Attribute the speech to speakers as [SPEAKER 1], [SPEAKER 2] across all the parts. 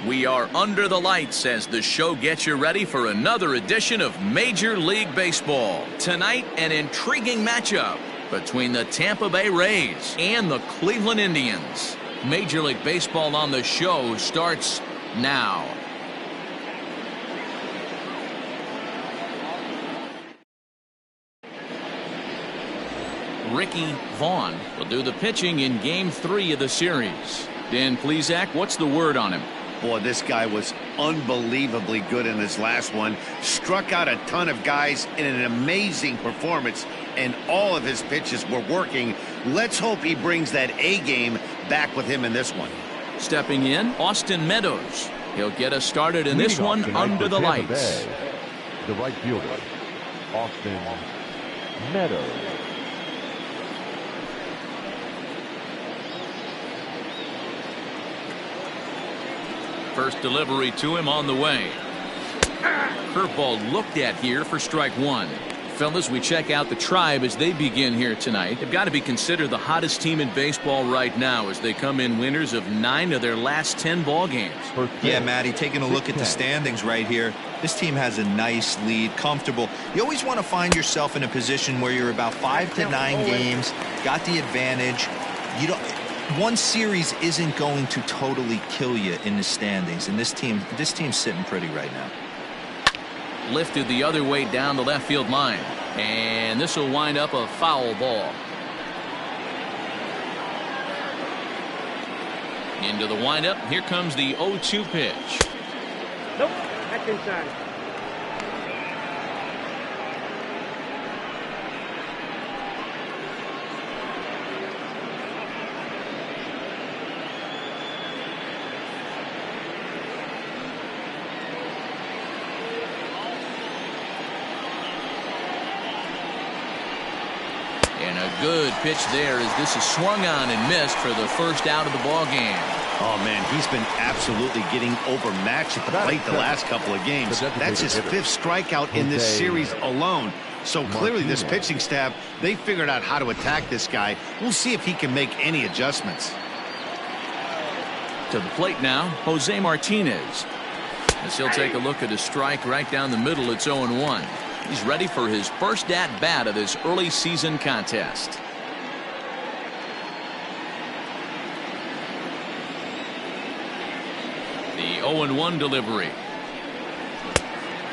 [SPEAKER 1] We are under the lights as the show gets you ready for another edition of Major League Baseball. Tonight, an intriguing matchup between the Tampa Bay Rays and the Cleveland Indians. Major League Baseball on the show starts now. Ricky Vaughn will do the pitching in Game 3 of the series. Dan Plesac, what's the word on him?
[SPEAKER 2] Boy, this guy was unbelievably good in his last one. Struck out a ton of guys in an amazing performance, and all of his pitches were working. Let's hope he brings that A game back with him in this one.
[SPEAKER 1] Stepping in, Austin Meadows. He'll get us started in this one under the lights.
[SPEAKER 3] The right fielder, Austin Meadows.
[SPEAKER 1] First delivery to him on the way. Curveball looked at here for strike one. Fellas, we check out the Tribe as they begin here tonight. They've got to be considered the hottest team in baseball right now as they come in winners of 9 of their last 10 ball games.
[SPEAKER 4] Yeah, Matty, taking a look at the standings right here. This team has a nice lead, comfortable. You always want to find yourself in a position where you're about 5 to 9 games, got the advantage. You don't. One series isn't going to totally kill you in the standings, and this team's sitting pretty right now.
[SPEAKER 1] Lifted the other way down the left field line, and this will wind up a foul ball. Into the windup. Here comes the 0-2 pitch.
[SPEAKER 5] Nope, that's inside.
[SPEAKER 1] And a good pitch there as this is swung on and missed for the first out of the ball game.
[SPEAKER 2] Oh, man, he's been absolutely getting overmatched at the plate the last couple of games. That's his 5th strikeout in this series alone. So clearly this pitching staff, they figured out how to attack this guy. We'll see if he can make any adjustments.
[SPEAKER 1] To the plate now, Jose Martinez. As he'll take a look at a strike right down the middle. It's 0-1. He's ready for his first at-bat of this early season contest. The 0-1 delivery.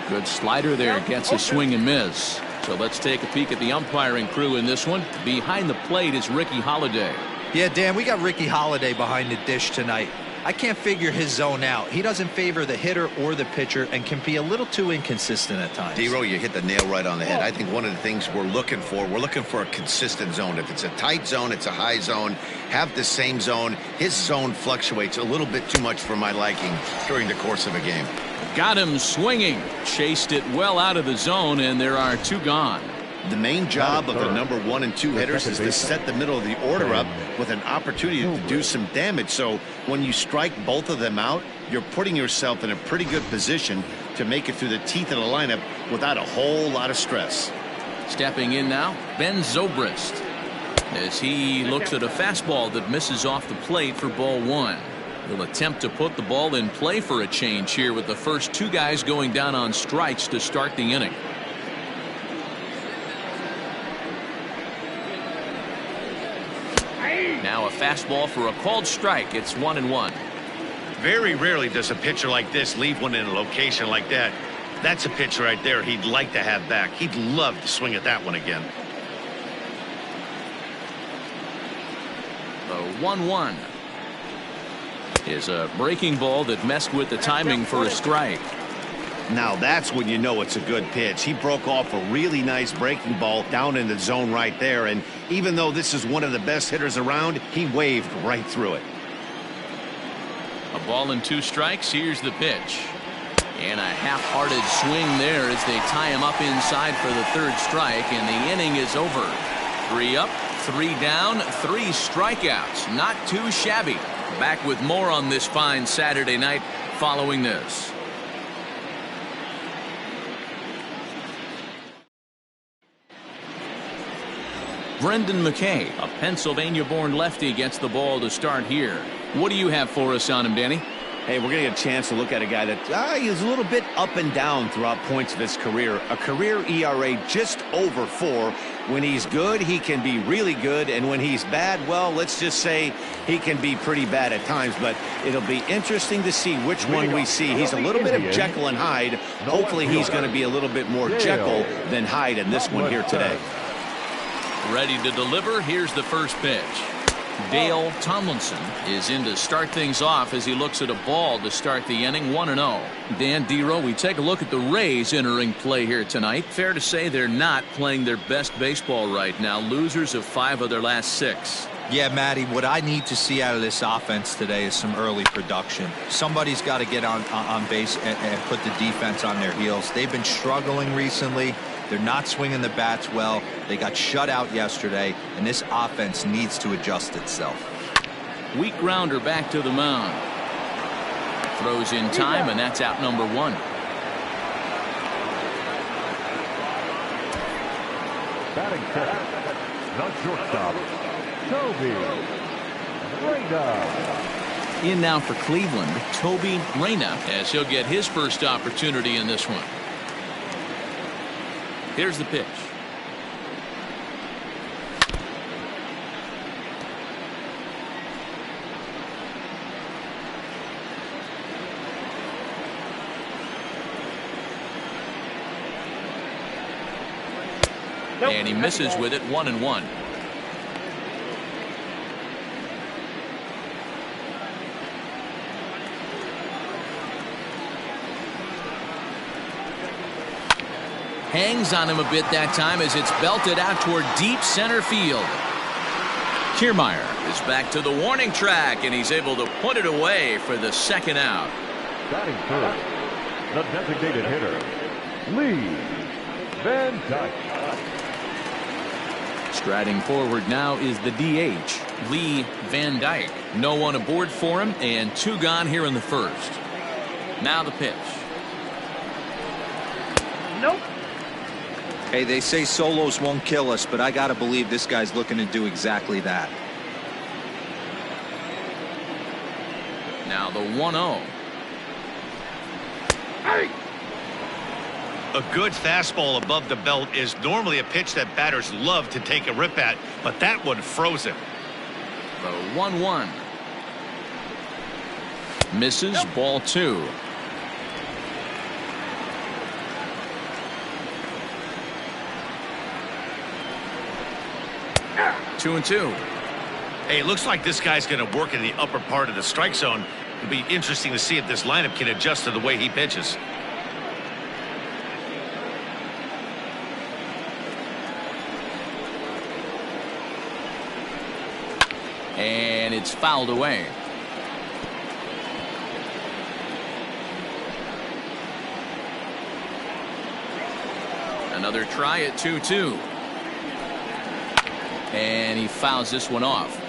[SPEAKER 1] Good slider there, gets a swing and miss. So let's take a peek at the umpiring crew in this one. Behind the plate is Ricky Holiday.
[SPEAKER 4] Yeah, Dan, we got Ricky Holiday behind the dish tonight. I can't figure his zone out. He doesn't favor the hitter or the pitcher and can be a little too inconsistent at times.
[SPEAKER 2] D-Row, you hit the nail right on the head. I think one of the things we're looking for a consistent zone. If it's a tight zone, it's a high zone. Have the same zone. His zone fluctuates a little bit too much for my liking during the course of a game.
[SPEAKER 1] Got him swinging. Chased it well out of the zone, and there are 2 gone.
[SPEAKER 2] The main job of the number 1 and 2 hitters is to set the middle of the order up with an opportunity to do some damage. So when you strike both of them out, you're putting yourself in a pretty good position to make it through the teeth of the lineup without a whole lot of stress.
[SPEAKER 1] Stepping in now, Ben Zobrist, as he looks at a fastball that misses off the plate for ball 1. He'll attempt to put the ball in play for a change here with the first 2 guys going down on strikes to start the inning. Now a fastball for a called strike. It's 1-1.
[SPEAKER 2] Very rarely does a pitcher like this leave one in a location like that. That's a pitcher right there he'd like to have back. He'd love to swing at that one again.
[SPEAKER 1] The 1-1 is a breaking ball that messed with the timing for a strike.
[SPEAKER 2] Now that's when you know it's a good pitch. He broke off a really nice breaking ball down in the zone right there, and even though this is one of the best hitters around, he waved right through it.
[SPEAKER 1] A ball and 2 strikes. Here's the pitch, and a half-hearted swing there as they tie him up inside for the 3rd strike, and the inning is over. 3 up, 3 down, 3 strikeouts. Not too shabby. Back with more on this fine Saturday night following this. Brendan McKay, a Pennsylvania-born lefty, gets the ball to start here. What do you have for us on him, Danny?
[SPEAKER 2] Hey, we're going to get a chance to look at a guy that is a little bit up and down throughout points of his career. A career ERA just over 4. When he's good, he can be really good. And when he's bad, well, let's just say he can be pretty bad at times. But it'll be interesting to see which one we see. He's a little bit of Jekyll and Hyde. Hopefully he's going to be a little bit more Jekyll than Hyde in this one here today.
[SPEAKER 1] Ready to deliver. Here's the first pitch. Dale Tomlinson is in to start things off as he looks at a ball to start the inning. 1-0. Dan Dero, we take a look at the Rays entering play here tonight. Fair to say they're not playing their best baseball right now. Losers of 5 of their last 6.
[SPEAKER 4] Yeah, Matty, what I need to see out of this offense today is some early production. Somebody's got to get on base and put the defense on their heels. They've been struggling recently. They're not swinging the bats well. They got shut out yesterday, and this offense needs to adjust itself.
[SPEAKER 1] Weak grounder back to the mound. Throws in time, and that's out number 1.
[SPEAKER 3] Batting second, the shortstop, Toby Reyna.
[SPEAKER 1] In now for Cleveland, Toby Reyna, as he'll get his first opportunity in this one. Here's the pitch.
[SPEAKER 5] Nope.
[SPEAKER 1] And he misses with it. 1-1. Hangs on him a bit that time as it's belted out toward deep center field. Kiermaier is back to the warning track, and he's able to put it away for the second out.
[SPEAKER 3] Batting first, the designated hitter, Lee Van Dyke.
[SPEAKER 1] Striding forward now is the DH, Lee Van Dyke. No one aboard for him, and 2 gone here in the first. Now the pitch.
[SPEAKER 5] Nope.
[SPEAKER 4] Hey, they say solos won't kill us, but I got to believe this guy's looking to do exactly that.
[SPEAKER 1] Now the 1-0.
[SPEAKER 5] Hey.
[SPEAKER 2] A good fastball above the belt is normally a pitch that batters love to take a rip at, but that one froze him.
[SPEAKER 1] The 1-1. Misses. Nope. Ball 2. Two and 2.
[SPEAKER 2] Hey, it looks like this guy's going to work in the upper part of the strike zone. It'll be interesting to see if this lineup can adjust to the way he pitches.
[SPEAKER 1] And it's fouled away. Another try at 2-2. And he fouls this one off.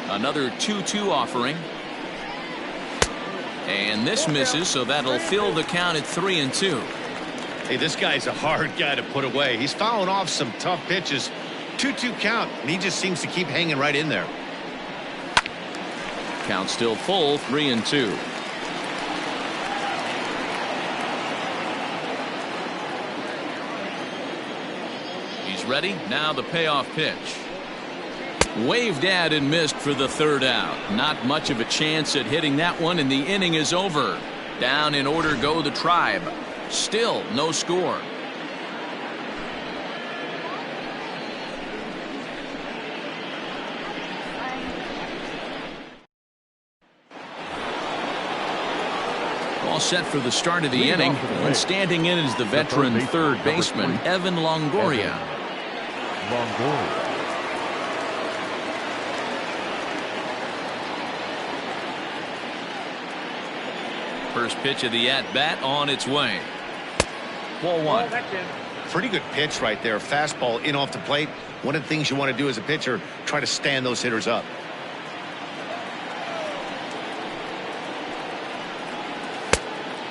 [SPEAKER 1] Another 2-2 offering. And this misses, so that'll fill the count at 3-2.
[SPEAKER 2] Hey, this guy's a hard guy to put away. He's fouling off some tough pitches. 2-2 count, and he just seems to keep hanging right in there.
[SPEAKER 1] Count still full, 3-2. He's ready. Now the payoff pitch. Waved at and missed for the 3rd out. Not much of a chance at hitting that one, and the inning is over. Down in order go the Tribe. Still no score. All set for the start of the inning. And standing in is the veteran third baseman, Evan Longoria. First pitch of the at-bat on its way. Ball 1.
[SPEAKER 2] Pretty good pitch right there. Fastball in off the plate. One of the things you want to do as a pitcher, try to stand those hitters up.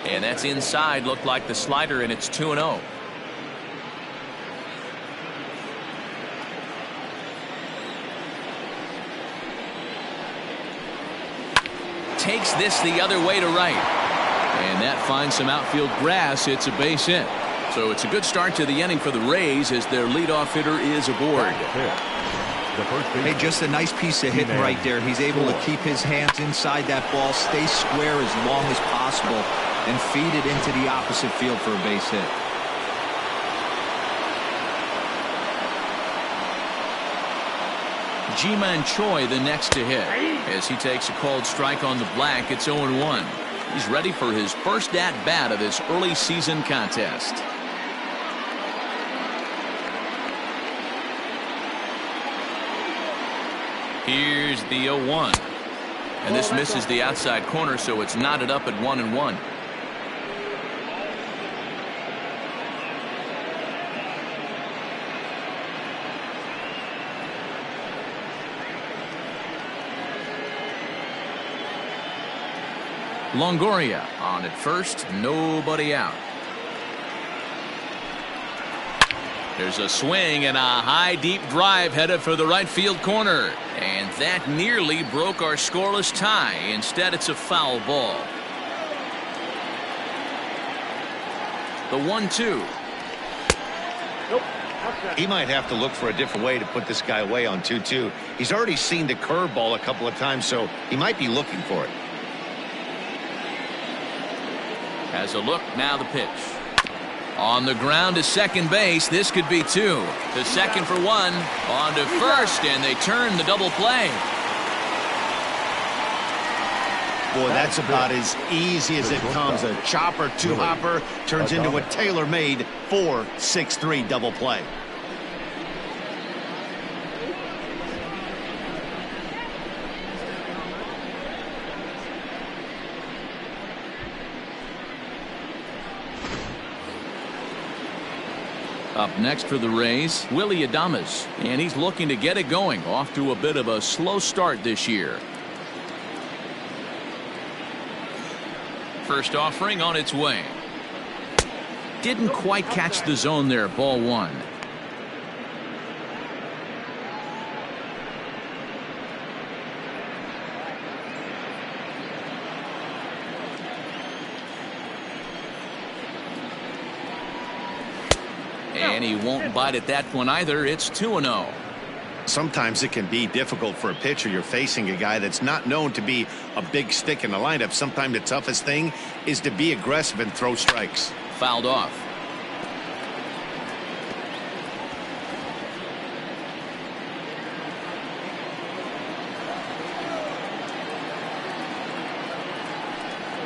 [SPEAKER 1] And that's inside. Looked like the slider, and it's 2-0. takes this the other way to right. And that finds some outfield grass. It's a base hit. So it's a good start to the inning for the Rays as their leadoff hitter is aboard.
[SPEAKER 4] Hey, just a nice piece of hitting right there. He's able to keep his hands inside that ball, stay square as long as possible, and feed it into the opposite field for a base hit.
[SPEAKER 1] Ji-Man Choi the next to hit. As he takes a called strike on the black, it's 0-1. He's ready for his first at-bat of this early season contest. Here's the 0-1. And this misses the outside corner, so it's knotted up at 1-1. Longoria on at first, nobody out. There's a swing and a high deep drive headed for the right field corner, and that nearly broke our scoreless tie. Instead, it's a foul ball. The 1-2.
[SPEAKER 2] He might have to look for a different way to put this guy away on 2-2. He's already seen the curveball a couple of times, so he might be looking for it.
[SPEAKER 1] Has a look, now the pitch. On the ground to second base, this could be two. To second for one, on to first, and they turn the double play.
[SPEAKER 2] Boy, that's about as easy as it comes. A chopper, two-hopper turns into a tailor-made 4-6-3 double play.
[SPEAKER 1] Up next for the Rays, Willie Adames, and he's looking to get it going. Off to a bit of a slow start this year. First offering on its way. Didn't quite catch the zone there. Ball one. And he won't bite at that one either. It's 2-0.
[SPEAKER 2] Sometimes it can be difficult for a pitcher. You're facing a guy that's not known to be a big stick in the lineup. Sometimes the toughest thing is to be aggressive and throw strikes.
[SPEAKER 1] Fouled off.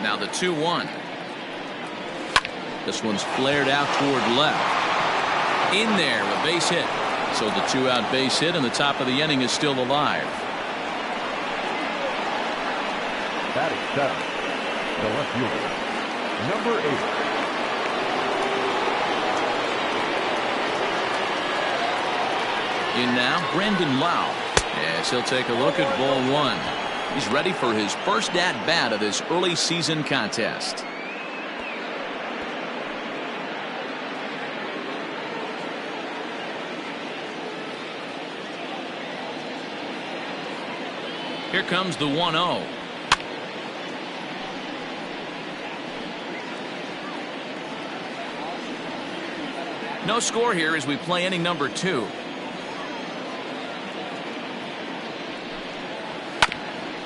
[SPEAKER 1] Now the 2-1. This one's flared out toward left. In there, a base hit. So the two-out base hit, and the top of the inning is still alive.
[SPEAKER 3] Batting seventh, the left fielder, number 8.
[SPEAKER 1] In now, Brandon Lau. Yes, he'll take a look at ball one. He's ready for his first at-bat of this early season contest. Here comes the 1-0. No score here as we play inning number 2.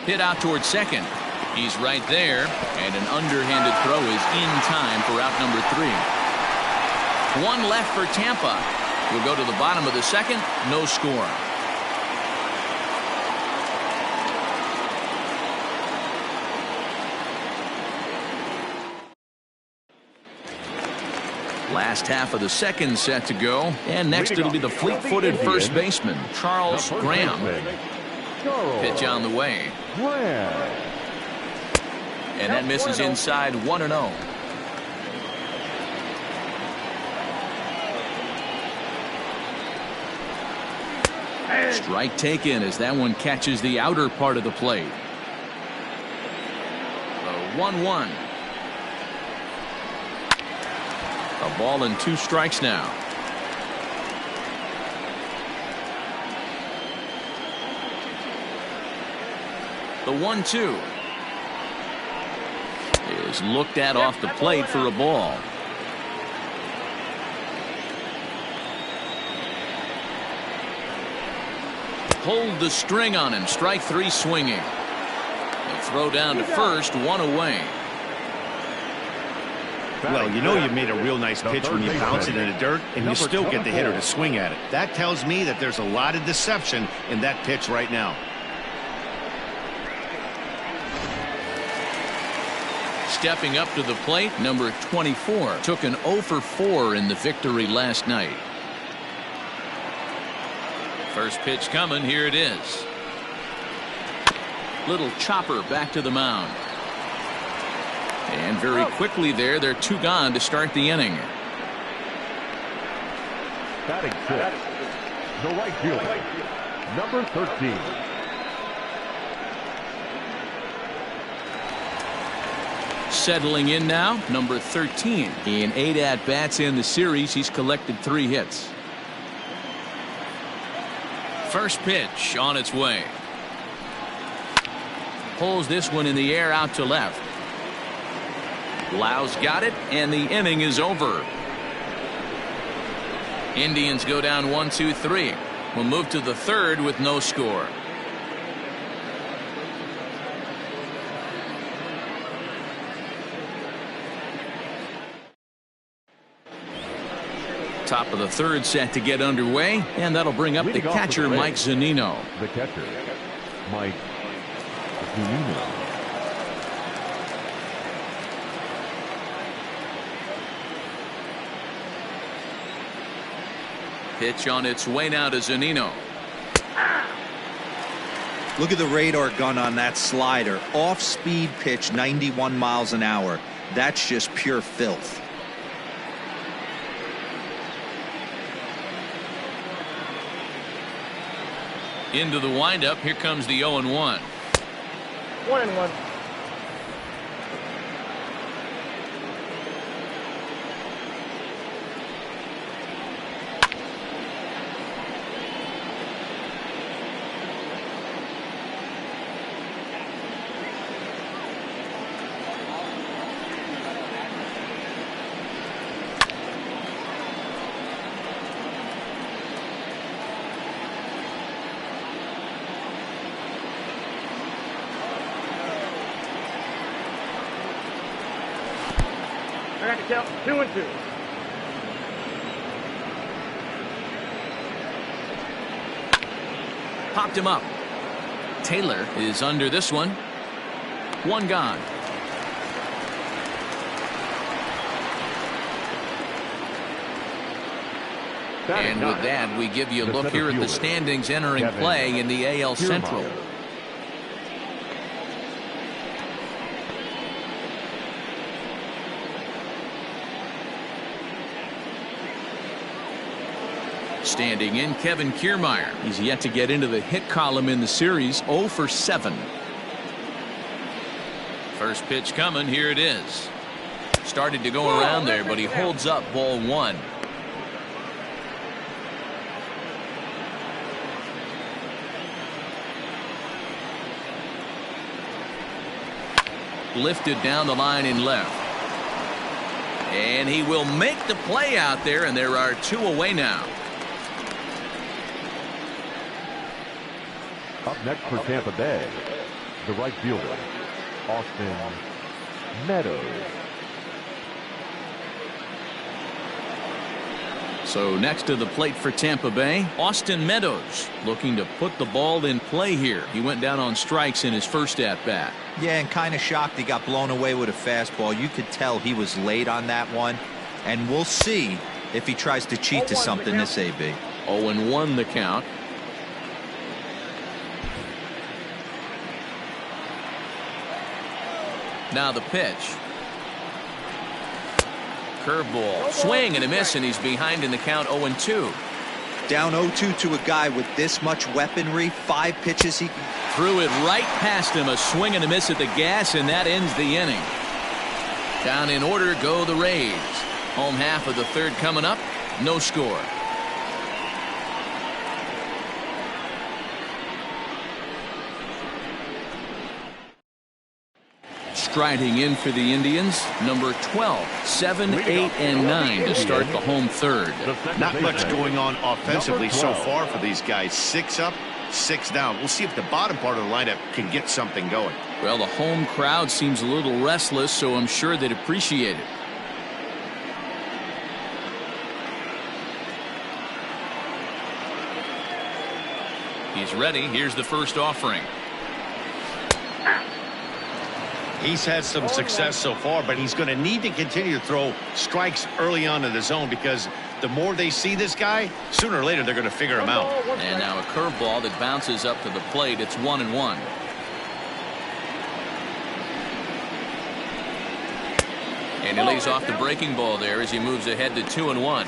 [SPEAKER 1] Hit out towards second. He's right there, and an underhanded throw is in time for out number 3. One left for Tampa. We'll go to the bottom of the second. No score. Last half of the second set to go, and next it'll be the fleet-footed first baseman, Charles Graham. Pitch on the way. And that misses inside 1-0. Strike taken as that one catches the outer part of the plate. The 1-1. A ball and 2 strikes now. The 1-2. is looked at off the plate for a ball. Hold the string on him. Strike 3 swinging. A throw down to first, 1 away.
[SPEAKER 2] Well, you know you made a real nice pitch when you bounce it in the dirt and you still get the hitter to swing at it. That tells me that there's a lot of deception in that pitch right now.
[SPEAKER 1] Stepping up to the plate, number 24 took an 0 for 4 in the victory last night. First pitch coming. Here it is. Little chopper back to the mound. And very quickly they're 2 gone to start the inning.
[SPEAKER 3] Batting 6, the right fielder, number 13.
[SPEAKER 1] Settling in now, number 13. In 8 at-bats in the series, he's collected 3 hits. First pitch on its way. Pulls this one in the air out to left. Lau's got it, and the inning is over. Indians go down 1-2-3. We'll move to the 3rd with no score. Top of the 3rd set to get underway, and that'll bring up the catcher, Mike Zunino.
[SPEAKER 3] The catcher, Mike Zunino.
[SPEAKER 1] Pitch on its way now to Zunino.
[SPEAKER 4] Look at the radar gun on that slider. Off-speed pitch, 91 miles an hour. That's just pure filth.
[SPEAKER 1] Into the windup. Here comes the 0-1.
[SPEAKER 5] 1-1. I got to count 2-2.
[SPEAKER 1] Popped him up. Taylor is under this one. 1 gone. And with that, we give you a look here at the standings entering play in the AL Central. Standing in, Kevin Kiermaier. He's yet to get into the hit column in the series, 0 for 7. First pitch coming. Here it is. Started to go around there, but he holds up ball 1. Lifted down the line in left. And he will make the play out there, and there are 2 away now.
[SPEAKER 3] Up next for Tampa Bay, the right fielder, Austin Meadows.
[SPEAKER 1] So next to the plate for Tampa Bay, Austin Meadows looking to put the ball in play here. He went down on strikes in his first at-bat.
[SPEAKER 4] Yeah, and kind of shocked he got blown away with a fastball. You could tell he was late on that one, and we'll see if he tries to cheat to something this AB.
[SPEAKER 1] 0-1 the count. Now the pitch. Curveball. Swing and a miss, and he's behind in the count 0-2.
[SPEAKER 4] Down 0-2 to a guy with this much weaponry. 5 pitches he
[SPEAKER 1] threw it right past him. A swing and a miss at the gas, and that ends the inning. Down in order go the Rays. Home half of the 3rd coming up. No score. striding in for the Indians, number 12, 7, 8, and 9 to start the home third.
[SPEAKER 2] Not much going on offensively so far for these guys. 6 up, 6 down. We'll see if the bottom part of the lineup can get something going.
[SPEAKER 1] Well, the home crowd seems a little restless, so I'm sure they'd appreciate it. He's ready. Here's the first offering.
[SPEAKER 2] He's had some success so far, but he's going to need to continue to throw strikes early on in the zone, because the more they see this guy, sooner or later they're going to figure him out.
[SPEAKER 1] And now a curveball that bounces up to the plate. It's 1-1. And he lays off the breaking ball there as he moves ahead to 2-1.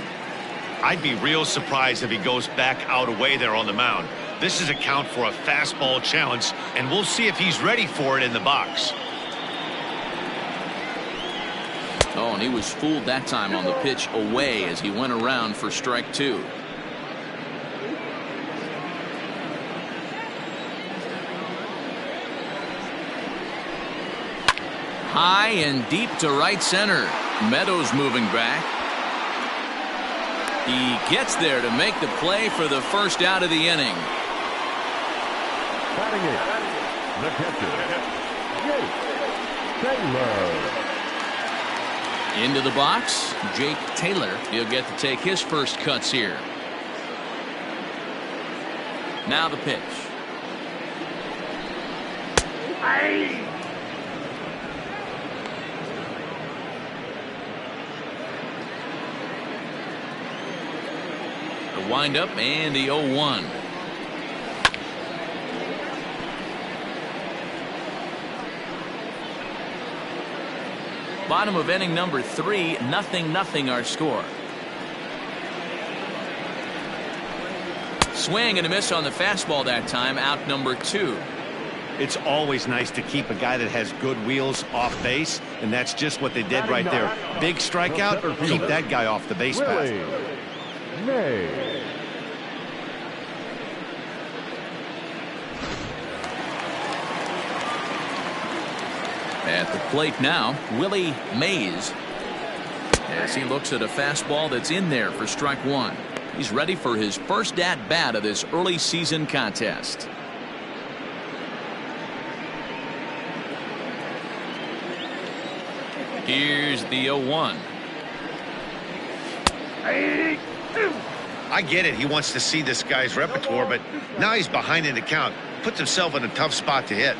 [SPEAKER 2] I'd be real surprised if he goes back out away there on the mound. This is a count for a fastball challenge, and we'll see if he's ready for it in the box.
[SPEAKER 1] Oh, and he was fooled that time on the pitch away as he went around for strike 2. High and deep to right center. Meadows moving back. He gets there to make the play for the first out of the inning.
[SPEAKER 3] Batting it, the catcher, Jake Taylor.
[SPEAKER 1] Into the box, Jake Taylor. He'll get to take his first cuts here. Now the pitch. The windup and the 0-1. Bottom of inning number 3, 0-0 our score. Swing and a miss on the fastball that time, out number 2.
[SPEAKER 2] It's always nice to keep a guy that has good wheels off base, and that's just what they did right there. Big strikeout, keep that guy off the base path.
[SPEAKER 3] May.
[SPEAKER 1] At the plate now, Willie Mays, as he looks at a fastball that's in there for strike 1. He's ready for his first at-bat of this early season contest. Here's the 0-1.
[SPEAKER 2] I get it. He wants to see this guy's repertoire, but now he's behind in the count. Puts himself in a tough spot to hit.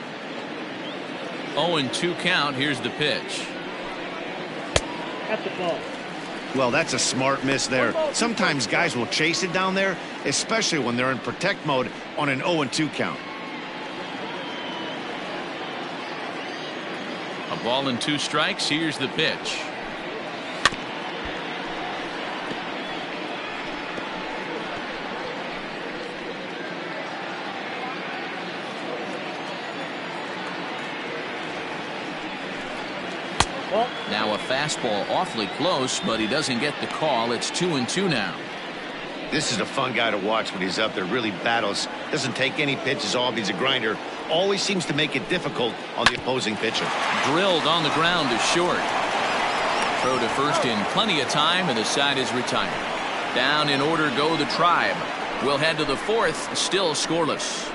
[SPEAKER 1] 0-2 count. Here's the pitch.
[SPEAKER 5] That's the ball.
[SPEAKER 2] Well, that's a smart miss there. Sometimes guys will chase it down there, especially when they're in protect mode on an 0-2 count.
[SPEAKER 1] A ball and 2 strikes. Here's the pitch. Now a fastball awfully close, but he doesn't get the call. It's 2-2 now.
[SPEAKER 2] This is a fun guy to watch when he's up there. Really battles. Doesn't take any pitches off. He's a grinder. Always seems to make it difficult on the opposing pitcher.
[SPEAKER 1] Drilled on the ground to short. Throw to first in plenty of time, and the side is retired. Down in order go the Tribe. We'll head to the 4th, still scoreless.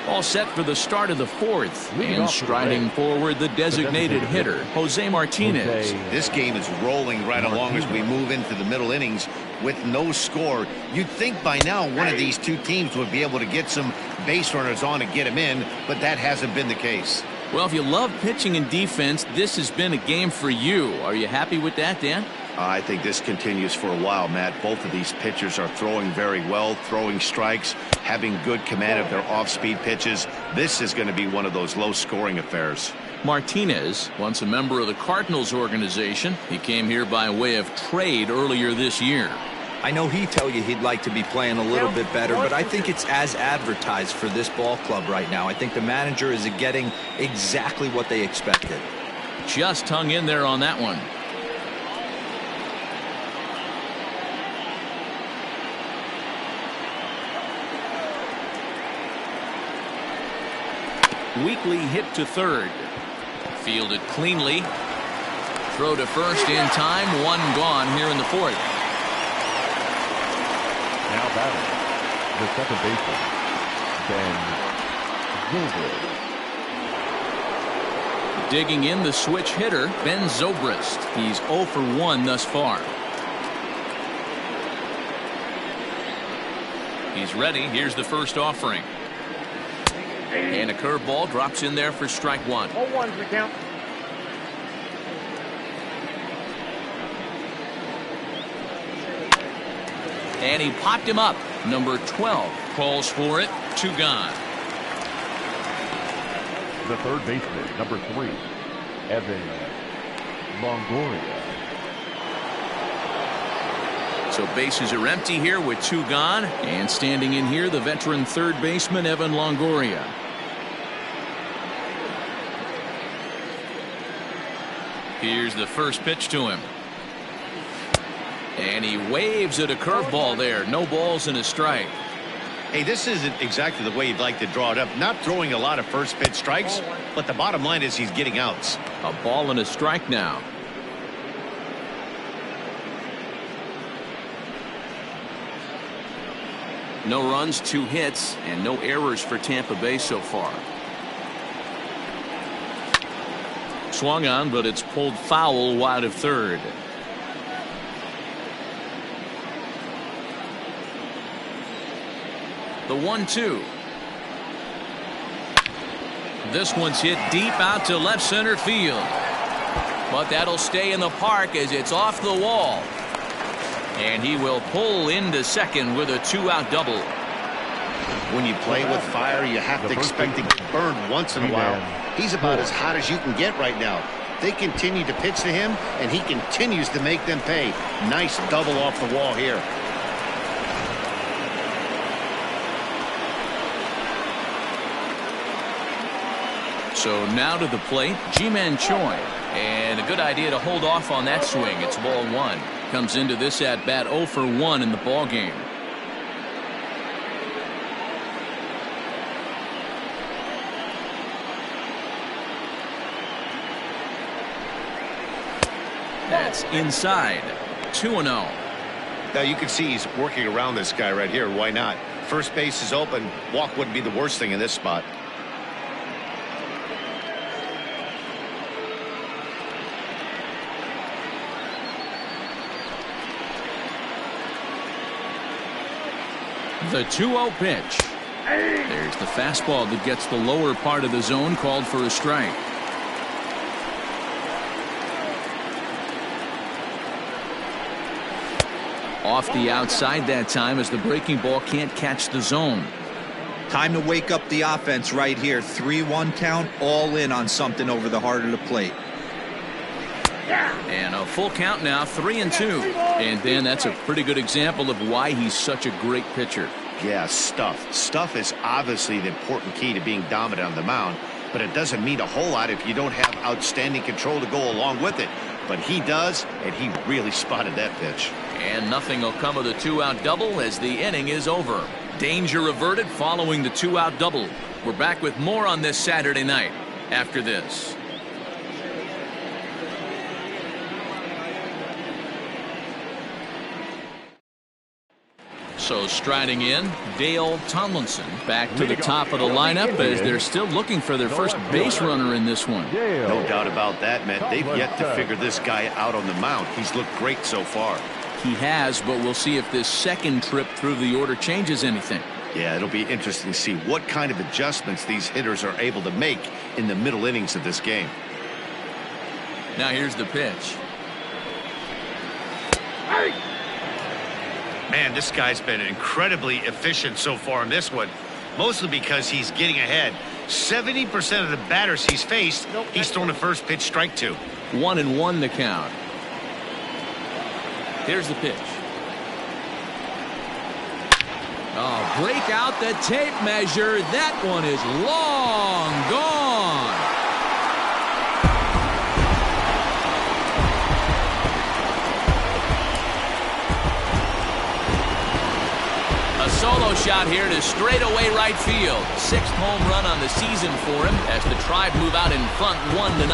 [SPEAKER 1] All set for the start of the 4th, and striding forward the designated hitter, Jose Martinez.
[SPEAKER 2] This game is rolling right along as we move into the middle innings with no score. You'd think by now one of these two teams would be able to get some base runners on and get them in, but that hasn't been the case.
[SPEAKER 1] Well, if you love pitching and defense, this has been a game for you. Are you happy with that, Dan?
[SPEAKER 2] I think this continues for a while, Matt. Both of these pitchers are throwing very well, throwing strikes, having good command of their off-speed pitches. This is going to be one of those low-scoring affairs.
[SPEAKER 1] Martinez, once a member of the Cardinals organization, he came here by way of trade earlier this year.
[SPEAKER 4] I know he'd tell you he'd like to be playing a little bit better, but I think it's as advertised for this ball club right now. I think the manager is getting exactly what they expected.
[SPEAKER 1] Just hung in there on that one. Weakly hit to third. Fielded cleanly. Throw to first in time. One gone here in the fourth.
[SPEAKER 3] Now batting, the second baseman, Ben Zobrist.
[SPEAKER 1] Digging in the switch hitter, Ben Zobrist. He's 0 for 1 thus far. He's ready. Here's the first offering. And a curveball drops in there for strike one.
[SPEAKER 5] 0-1's the count.
[SPEAKER 1] And he popped him up. Number 12 calls for it. 2 gone.
[SPEAKER 3] The third baseman, number 3, Evan Longoria.
[SPEAKER 1] So bases are empty here with 2 gone. And standing in here, the veteran third baseman, Evan Longoria. Here's the first pitch to him. And he waves at a curveball there. No balls and a strike.
[SPEAKER 2] Hey, this isn't exactly the way you'd like to draw it up. Not throwing a lot of first pitch strikes, but the bottom line is he's getting outs.
[SPEAKER 1] A ball and a strike now. No runs, 2 hits, and no errors for Tampa Bay so far. Swung on, but it's pulled foul wide of third. The 1-2. This one's hit deep out to left center field. But that'll stay in the park as it's off the wall. And he will pull into second with a 2-out double.
[SPEAKER 2] When you play with fire, you have to expect to get burned once in a while. He's about as hot as you can get right now. They continue to pitch to him, and he continues to make them pay. Nice double off the wall here.
[SPEAKER 1] So now to the plate, Ji-Man Choi. And a good idea to hold off on that swing. It's ball 1. Comes into this at bat 0 for 1 in the ball game. That's inside. 2-0.
[SPEAKER 2] Now you can see he's working around this guy right here. Why not? First base is open. Walk wouldn't be the worst thing in this spot.
[SPEAKER 1] The 2-0 pitch. There's the fastball that gets the lower part of the zone, called for a strike. Off the outside that time as the breaking ball can't catch the zone.
[SPEAKER 4] Time to wake up the offense right here. 3-1 count, all in on something over the heart of the plate.
[SPEAKER 1] And a full count now, 3-2. And then that's a pretty good example of why he's such a great pitcher.
[SPEAKER 2] Yeah, stuff. Stuff is obviously the important key to being dominant on the mound, but it doesn't mean a whole lot if you don't have outstanding control to go along with it. But he does, and he really spotted that pitch.
[SPEAKER 1] And nothing will come of the 2-out double as the inning is over. Danger averted following the 2-out double. We're back with more on this Saturday night after this. So striding in, Dale Tomlinson back to the top of the lineup as they're still looking for their first base runner in this one.
[SPEAKER 2] No doubt about that, man. They've yet to figure this guy out on the mound. He's looked great so far.
[SPEAKER 1] He has, but we'll see if this second trip through the order changes anything.
[SPEAKER 2] Yeah, it'll be interesting to see what kind of adjustments these hitters are able to make in the middle innings of this game.
[SPEAKER 1] Now here's the pitch.
[SPEAKER 2] Man, this guy's been incredibly efficient so far in this one, mostly because he's getting ahead. 70% of the batters he's faced, he's thrown a first pitch strike to.
[SPEAKER 1] 1-1 the count. Here's the pitch. Oh, break out the tape measure. That one is long gone. A solo shot here to straightaway right field. 6th home run on the season for him as the Tribe move out in front 1-0.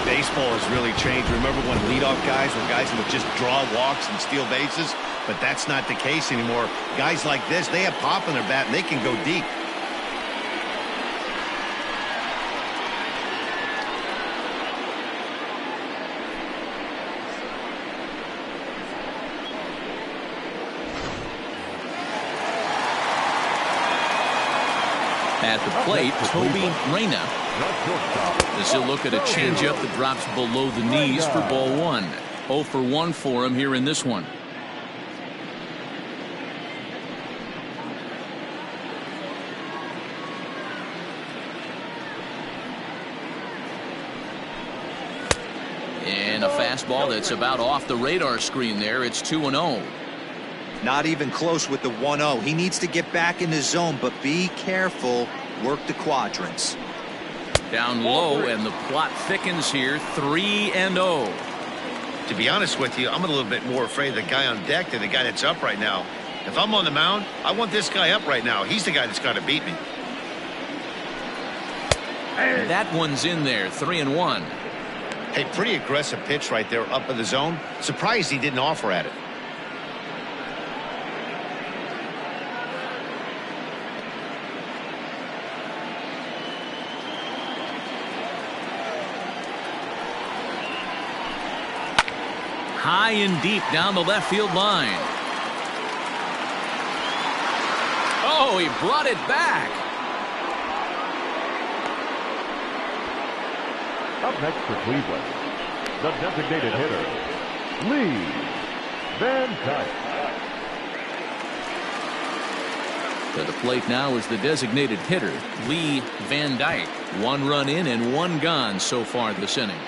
[SPEAKER 2] Baseball has really changed. Remember when leadoff guys were guys who would just draw walks and steal bases? But that's not the case anymore. Guys like this, they have pop in their bat and they can go deep.
[SPEAKER 1] At the plate, Toby Reyna. This will look at a changeup that drops below the knees for ball 1. 0 for 1 for him here in this one. And a fastball that's about off the radar screen there. It's 2-0.
[SPEAKER 4] Not even close with the 1-0. He needs to get back in the zone, but be careful. Work the quadrants.
[SPEAKER 1] Down low, and the plot thickens here. 3-0.
[SPEAKER 2] To be honest with you, I'm a little bit more afraid of the guy on deck than the guy that's up right now. If I'm on the mound, I want this guy up right now. He's the guy that's got to beat me.
[SPEAKER 1] That one's in there. 3-1.
[SPEAKER 2] Hey, pretty aggressive pitch right there up in the zone. Surprised he didn't offer at it.
[SPEAKER 1] High and deep down the left field line. Oh, he brought it back.
[SPEAKER 3] Up next for Cleveland, the designated hitter, Lee Van Dyke.
[SPEAKER 1] To the plate now is the designated hitter, Lee Van Dyke. 1 run in and 1 gone so far this inning.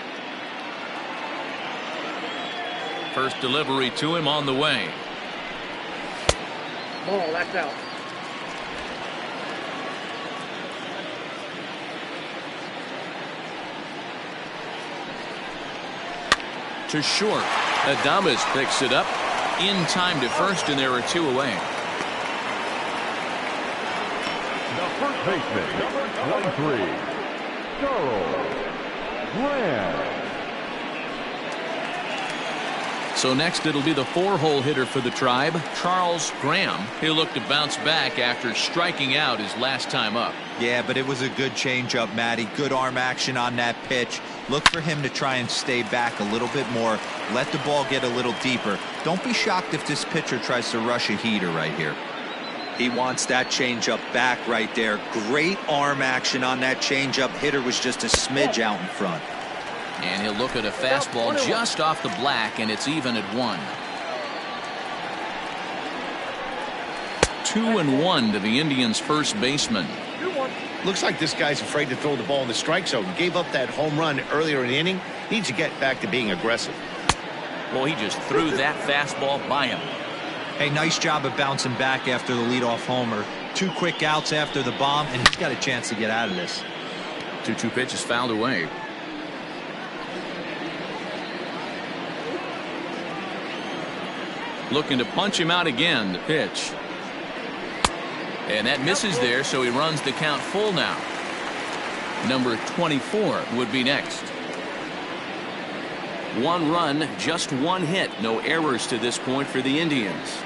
[SPEAKER 1] First delivery to him on the way.
[SPEAKER 5] Ball, that's out.
[SPEAKER 1] To short. Adames picks it up in time to first, and there are 2 away.
[SPEAKER 3] The first baseman, number 23, Charles Graham.
[SPEAKER 1] So next it'll be the 4-hole hitter for the Tribe, Charles Graham. He'll look to bounce back after striking out his last time up.
[SPEAKER 4] Yeah, but it was a good changeup, Matty. Good arm action on that pitch. Look for him to try and stay back a little bit more. Let the ball get a little deeper. Don't be shocked if this pitcher tries to rush a heater right here. He wants that changeup back right there. Great arm action on that changeup. Hitter was just a smidge out in front.
[SPEAKER 1] And he'll look at a fastball just off the black, and it's even at 1. 2-1 to the Indians' first baseman.
[SPEAKER 2] Looks like this guy's afraid to throw the ball in the strike zone. Gave up that home run earlier in the inning. Needs to get back to being aggressive.
[SPEAKER 1] Well, he just threw that fastball by him.
[SPEAKER 4] Hey, nice job of bouncing back after the leadoff homer. 2 quick outs after the bomb, and he's got a chance to get out of this.
[SPEAKER 1] 2-2 pitch is fouled away. Looking to punch him out again. The pitch. And that misses there, so he runs the count full now. Number 24 would be next. 1 run, just 1 hit. No errors to this point for the Indians.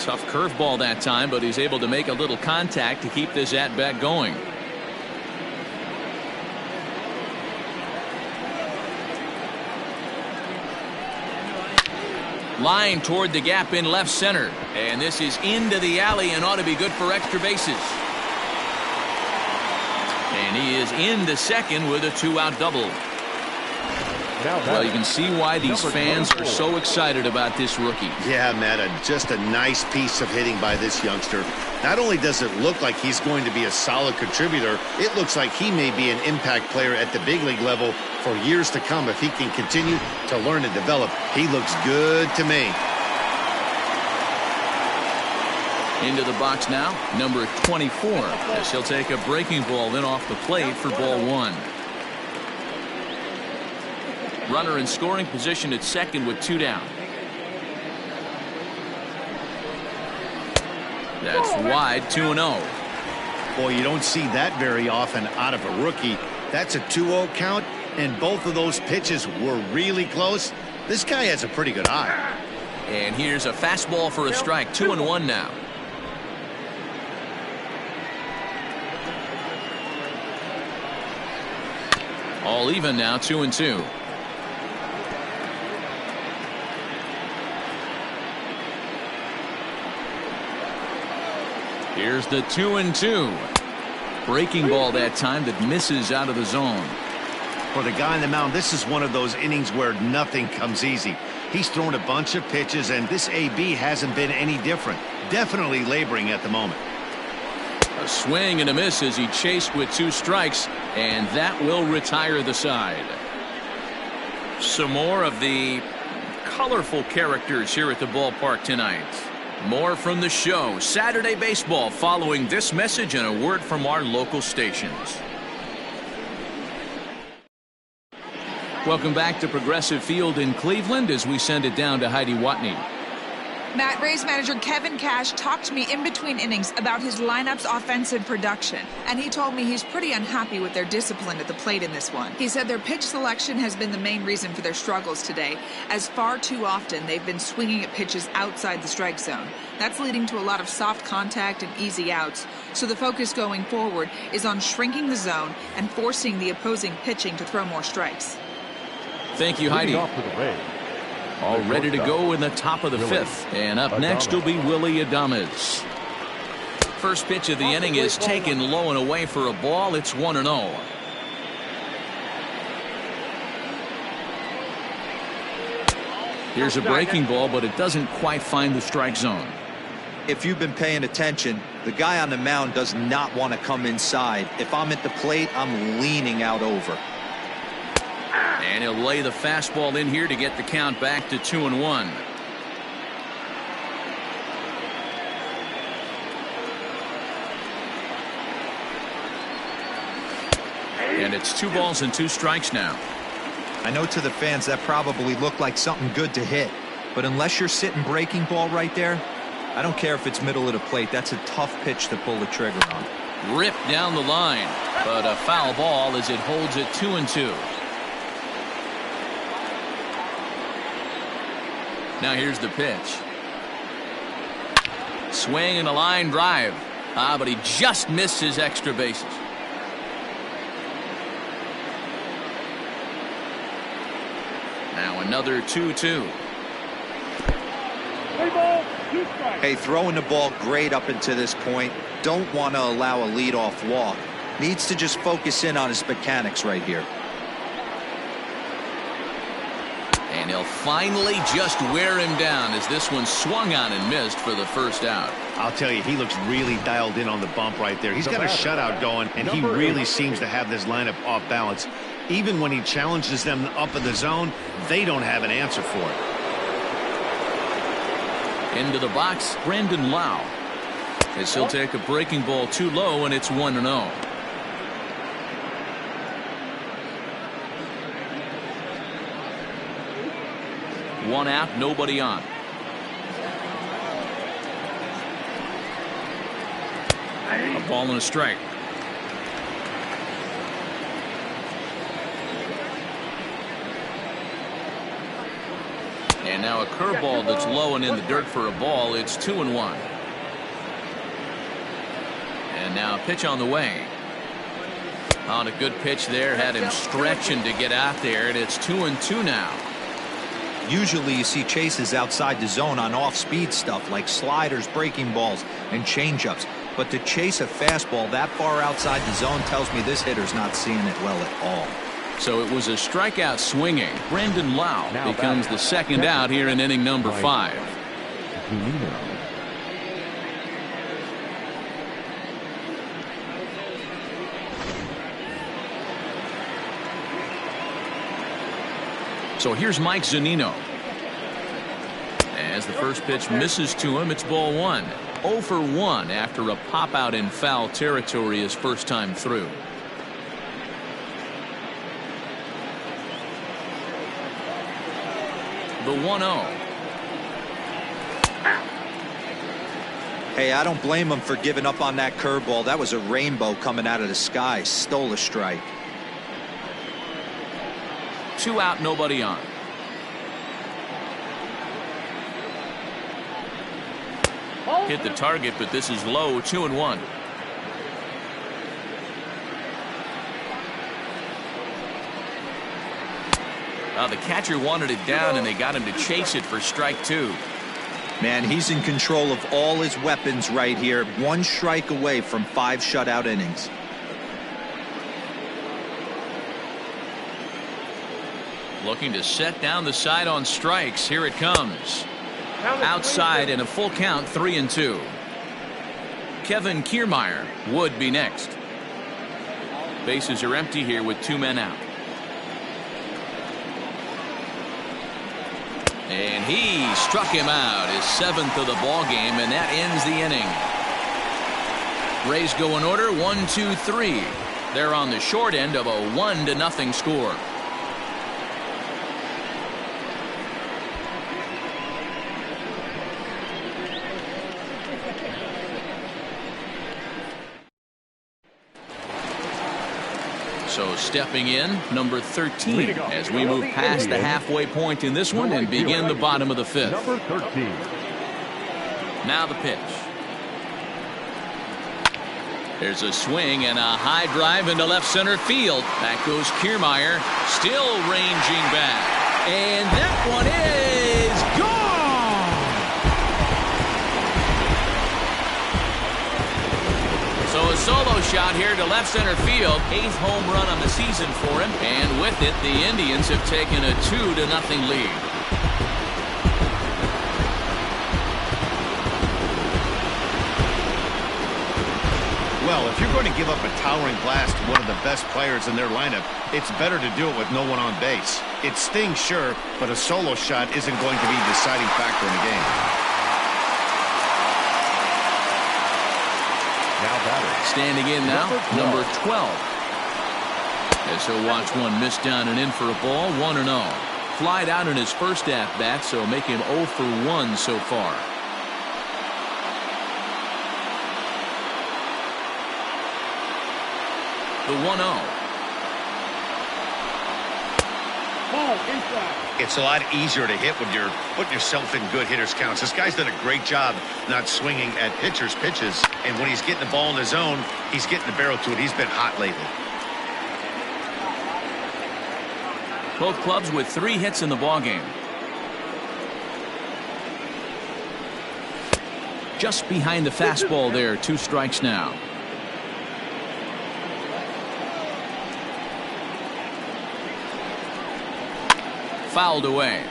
[SPEAKER 1] Tough curveball that time, but he's able to make a little contact to keep this at-bat going. Line toward the gap in left center. And this is into the alley and ought to be good for extra bases. And he is into second with a 2-out double. Well, you can see why these fans are so excited about this rookie.
[SPEAKER 2] Yeah, Matt, just a nice piece of hitting by this youngster. Not only does it look like he's going to be a solid contributor, it looks like he may be an impact player at the big league level for years to come if he can continue to learn and develop. He looks good to me.
[SPEAKER 1] Into the box now, number 24, as he'll take a breaking ball in off the plate for ball 1. Runner in scoring position at second with 2 down. That's wide, 2-0.
[SPEAKER 2] Boy, you don't see that very often out of a rookie. That's a 2-0 count, and both of those pitches were really close. This guy has a pretty good eye.
[SPEAKER 1] And here's a fastball for a strike, 2-1 now. All even now, 2-2. Here's the 2-2. Breaking ball that time that misses out of the zone.
[SPEAKER 2] For the guy on the mound, this is one of those innings where nothing comes easy. He's thrown a bunch of pitches, and this AB hasn't been any different. Definitely laboring at the moment.
[SPEAKER 1] A swing and a miss as he chased with 2 strikes, and that will retire the side. Some more of the colorful characters here at the ballpark tonight. More from the show. Saturday Baseball following this message and a word from our local stations. Welcome back to Progressive Field in Cleveland as we send it down to Heidi Watney.
[SPEAKER 6] Matt, Rays manager Kevin Cash talked to me in between innings about his lineup's offensive production, and he told me he's pretty unhappy with their discipline at the plate in this one. He said their pitch selection has been the main reason for their struggles today, as far too often they've been swinging at pitches outside the strike zone. That's leading to a lot of soft contact and easy outs, so the focus going forward is on shrinking the zone and forcing the opposing pitching to throw more strikes.
[SPEAKER 1] Thank you, Heidi.
[SPEAKER 3] Off for the Rays.
[SPEAKER 1] All ready to go in the top of the 5th. And up next will be Willie Adames. First pitch of the inning is taken low and away for a ball. It's 1-0. Here's a breaking ball, but it doesn't quite find the strike zone.
[SPEAKER 4] If you've been paying attention, the guy on the mound does not want to come inside. If I'm at the plate, I'm leaning out over.
[SPEAKER 1] And he'll lay the fastball in here to get the count back to 2-1. And it's 2 balls and 2 strikes now.
[SPEAKER 4] I know to the fans that probably looked like something good to hit, but unless you're sitting breaking ball right there, I don't care if it's middle of the plate. That's a tough pitch to pull the trigger on.
[SPEAKER 1] Ripped down the line, but a foul ball as it holds it 2-2. Now here's the pitch. Swing and a line drive. But he just missed his extra bases. Now another 2-2.
[SPEAKER 4] Hey, throwing the ball great up until this point. Don't want to allow a leadoff walk. Needs to just focus in on his mechanics right here.
[SPEAKER 1] And he'll finally just wear him down as this one swung on and missed for the first out.
[SPEAKER 2] I'll tell you, he looks really dialed in on the bump right there. He's got a shutout going, and he really seems to have this lineup off balance. Even when he challenges them up in the zone, they don't have an answer for it.
[SPEAKER 1] Into the box, Brandon Lau. As he'll take a breaking ball too low, and it's 1-0. One out, nobody on. A ball and a strike. And now a curveball that's low and in the dirt for a ball. It's 2-1. And now a pitch on the way. On a good pitch there, had him stretching to get out there, and it's 2-2 now.
[SPEAKER 4] Usually you see chases outside the zone on off-speed stuff like sliders, breaking balls, and changeups. But to chase a fastball that far outside the zone tells me this hitter's not seeing it well at all.
[SPEAKER 1] So it was a strikeout swinging. Brandon Lau becomes the second out here in inning number 5. So here's Mike Zunino. As the first pitch misses to him, it's ball 1. 0 for 1 after a pop out in foul territory his first time through. The 1-0.
[SPEAKER 4] Hey, I don't blame him for giving up on that curveball. That was a rainbow coming out of the sky. Stole a strike.
[SPEAKER 1] 2 out, nobody on. Hit the target, but this is low. 2-1. The catcher wanted it down, and they got him to chase it for strike 2.
[SPEAKER 4] Man, he's in control of all his weapons right here. 1 strike away from 5 shutout innings.
[SPEAKER 1] Looking to set down the side on strikes. Here it comes. Outside and a full count, 3-2. Kevin Kiermaier would be next. Bases are empty here with 2 men out. And he struck him out, his 7th of the ball game, and that ends the inning. Rays go in order, 1-2-3. They're on the short end of a 1-0 score. So stepping in, number 13, as we move past the halfway point in this one and begin the bottom of the 5th.
[SPEAKER 3] Number 13.
[SPEAKER 1] Now the pitch. There's a swing and a high drive into left center field. Back goes Kiermaier, still ranging back. And that one is gone! So a solo shot here to left center field. 8th home run on the season for him. And with it, the Indians have taken a 2-0 lead.
[SPEAKER 2] Well, if you're going to give up a towering blast to one of the best players in their lineup, it's better to do it with no one on base. It stings, sure, but a solo shot isn't going to be the deciding factor in the game.
[SPEAKER 3] Now batter.
[SPEAKER 1] Standing in now, number 12. As he'll watch one miss down and in for a ball, 1-0. Flied out in his first at-bat, so make him 0 for 1 so far. The 1-0.
[SPEAKER 5] Ball inside.
[SPEAKER 2] It's a lot easier to hit when you're putting yourself in good hitters' counts. This guy's done a great job not swinging at pitchers' pitches, and when he's getting the ball in his zone, he's getting the barrel to it. He's been hot lately.
[SPEAKER 1] Both clubs with 3 hits in the ballgame. Just behind the fastball there, 2 strikes now. Fouled away.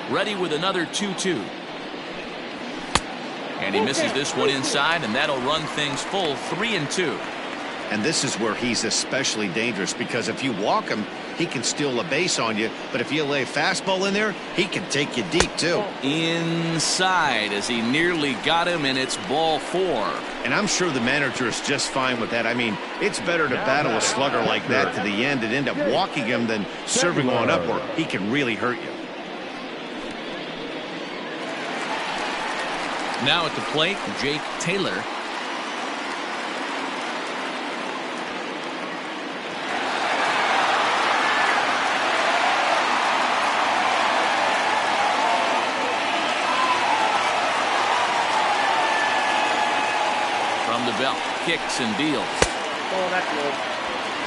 [SPEAKER 1] Ready with another 2-2. And he misses this one inside, and that'll run things full 3-2.
[SPEAKER 2] And this is where he's especially dangerous, because if you walk him, he can steal a base on you. But if you lay a fastball in there, he can take you deep, too.
[SPEAKER 1] Inside as he nearly got him, and it's ball 4.
[SPEAKER 2] And I'm sure the manager is just fine with that. I mean, it's better to battle a slugger like that to the end and end up walking him than serving one up where he can really hurt you.
[SPEAKER 1] Now at the plate, Jake Taylor. From the belt, kicks and deals.
[SPEAKER 5] Oh, that's good.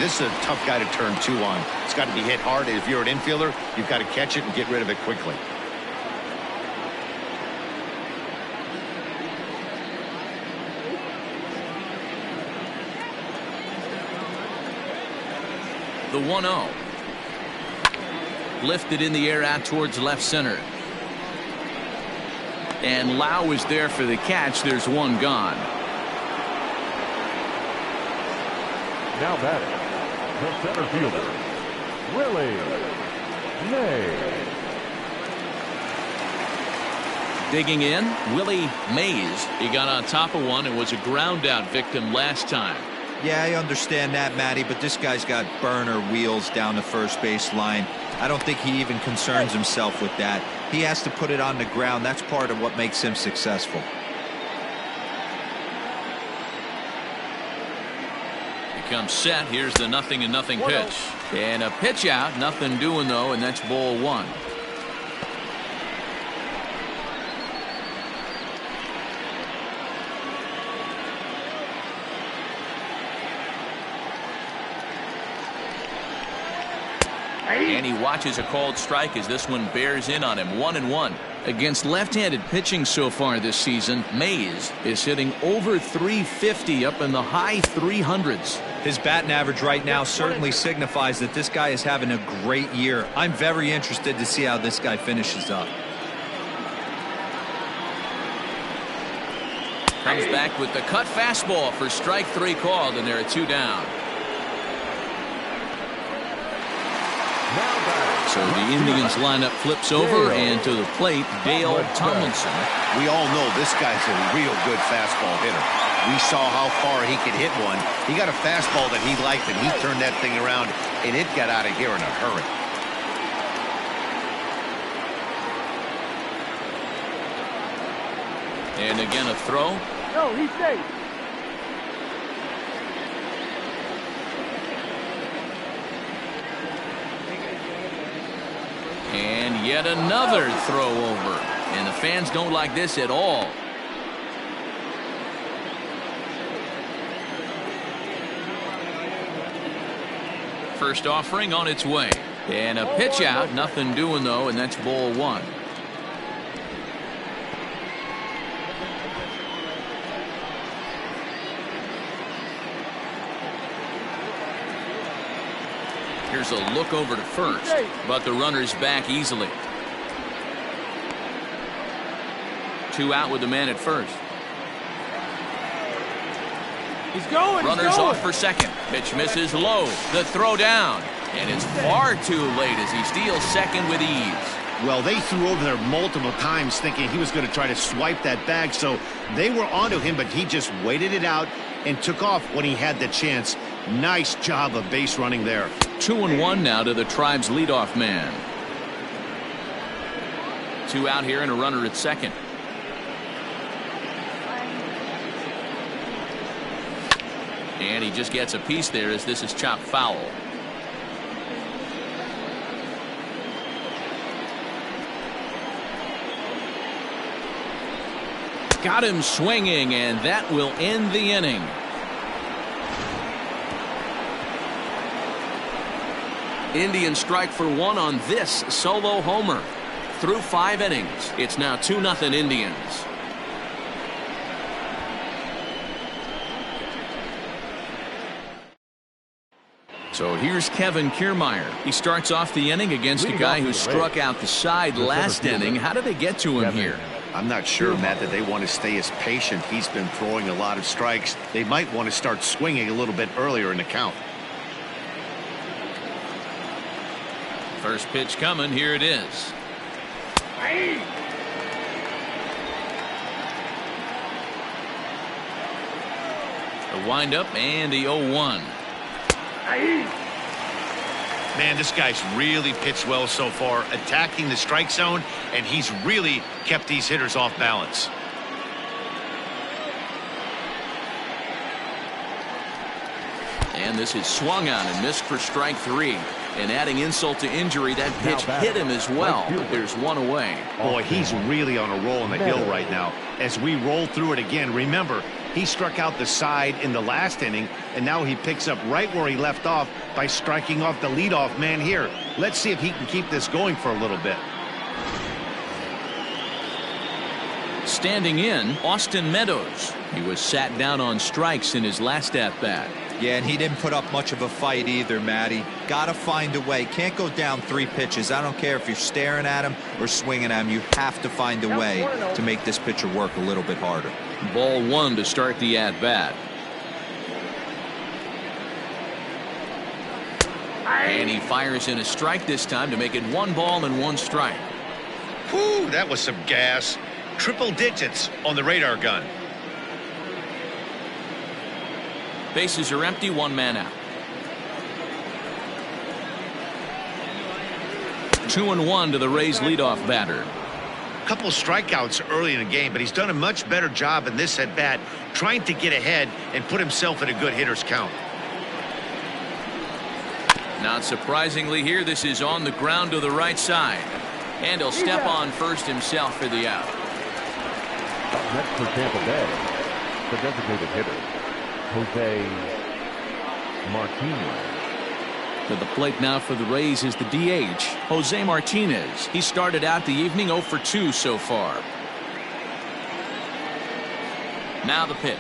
[SPEAKER 2] This is a tough guy to turn 2 on. It's got to be hit hard. If you're an infielder, you've got to catch it and get rid of it quickly.
[SPEAKER 1] The 1-0. Lifted in the air out towards left center. And Lau is there for the catch. There's one gone.
[SPEAKER 3] Now batting, the center fielder, Willie Mays.
[SPEAKER 1] Digging in, Willie Mays. He got on top of one and was a ground out victim last time.
[SPEAKER 4] Yeah, I understand that, Matty, but this guy's got burner wheels down the first base line. I don't think he even concerns himself with that. He has to put it on the ground. That's part of what makes him successful.
[SPEAKER 1] Comes set. Here's the 0-0 pitch. And a pitch out. Nothing doing, though, and that's ball one. And he watches a called strike as this one bears in on him. 1-1. Against left-handed pitching so far this season, Mays is hitting over 350 up in the high 300s.
[SPEAKER 4] His batting average right now certainly signifies that this guy is having a great year. I'm very interested to see how this guy finishes up.
[SPEAKER 1] Comes back with the cut fastball for strike three called, and there are two down. So the Indians lineup flips over, and to the plate, Dale Tomlinson.
[SPEAKER 2] We all know this guy's a real good fastball hitter. We saw how far he could hit one. He got a fastball that he liked, and he turned that thing around, and it got out of here in a hurry.
[SPEAKER 1] And again a throw.
[SPEAKER 5] No, he's safe.
[SPEAKER 1] And yet another throw over. And the fans don't like this at all. First offering on its way. And a pitch out. Nothing doing, though, and that's ball one. Here's a look over to first, but the runner's back easily. Two out with the man at first.
[SPEAKER 5] He's going.
[SPEAKER 1] Runners off for second. Pitch misses low. The throw down. And it's far too late as he steals second with ease.
[SPEAKER 2] Well, they threw over there multiple times thinking he was going to try to swipe that bag, so they were onto him, but he just waited it out and took off when he had the chance. Nice job of base running there.
[SPEAKER 1] 2-1 now to the Tribe's leadoff man. Two out here and a runner at second. And he just gets a piece there as this is chopped foul. Got him swinging, and that will end the inning. Indians strike for one on this solo homer. Through 5 innings, it's now 2-0 Indians. So here's Kevin Kiermaier. He starts off the inning against a guy who struck out the side last inning. How did they get to him here?
[SPEAKER 2] I'm not sure, Matt, that they want to stay as patient. He's been throwing a lot of strikes. They might want to start swinging a little bit earlier in the count.
[SPEAKER 1] First pitch coming. Here it is. The windup and the 0-1.
[SPEAKER 2] Man, this guy's really pitched well so far, attacking the strike zone, and he's really kept these hitters off balance.
[SPEAKER 1] And this is swung on and missed for strike 3. And adding insult to injury, that pitch hit him as well. But there's one away.
[SPEAKER 2] Boy, he's really on a roll on the hill right now. As we roll through it again, remember, he struck out the side in the last inning, and now he picks up right where he left off by striking off the leadoff man here. Let's see if he can keep this going for a little bit.
[SPEAKER 1] Standing in, Austin Meadows. He was sat down on strikes in his last at-bat.
[SPEAKER 4] Yeah, and he didn't put up much of a fight either, Matty. Gotta find a way. Can't go down 3 pitches. I don't care if you're staring at him or swinging at him. You have to find a way to make this pitcher work a little bit harder.
[SPEAKER 1] Ball 1 to start the at-bat. And he fires in a strike this time to make it 1 ball and 1 strike.
[SPEAKER 2] Whew, that was some gas. Triple digits on the radar gun.
[SPEAKER 1] Bases are empty, one man out. 2-1 to the Rays leadoff batter.
[SPEAKER 2] Couple of strikeouts early in the game, but he's done a much better job in this at bat trying to get ahead and put himself in a good hitter's count.
[SPEAKER 1] Not surprisingly here, this is on the ground to the right side, and he'll step on first himself for the out.
[SPEAKER 3] Up next for Tampa Bay, the designated hitter, Jose Martinez.
[SPEAKER 1] To the plate now for the Rays is the DH, Jose Martinez. He started out the evening 0 for 2 so far. Now the pitch.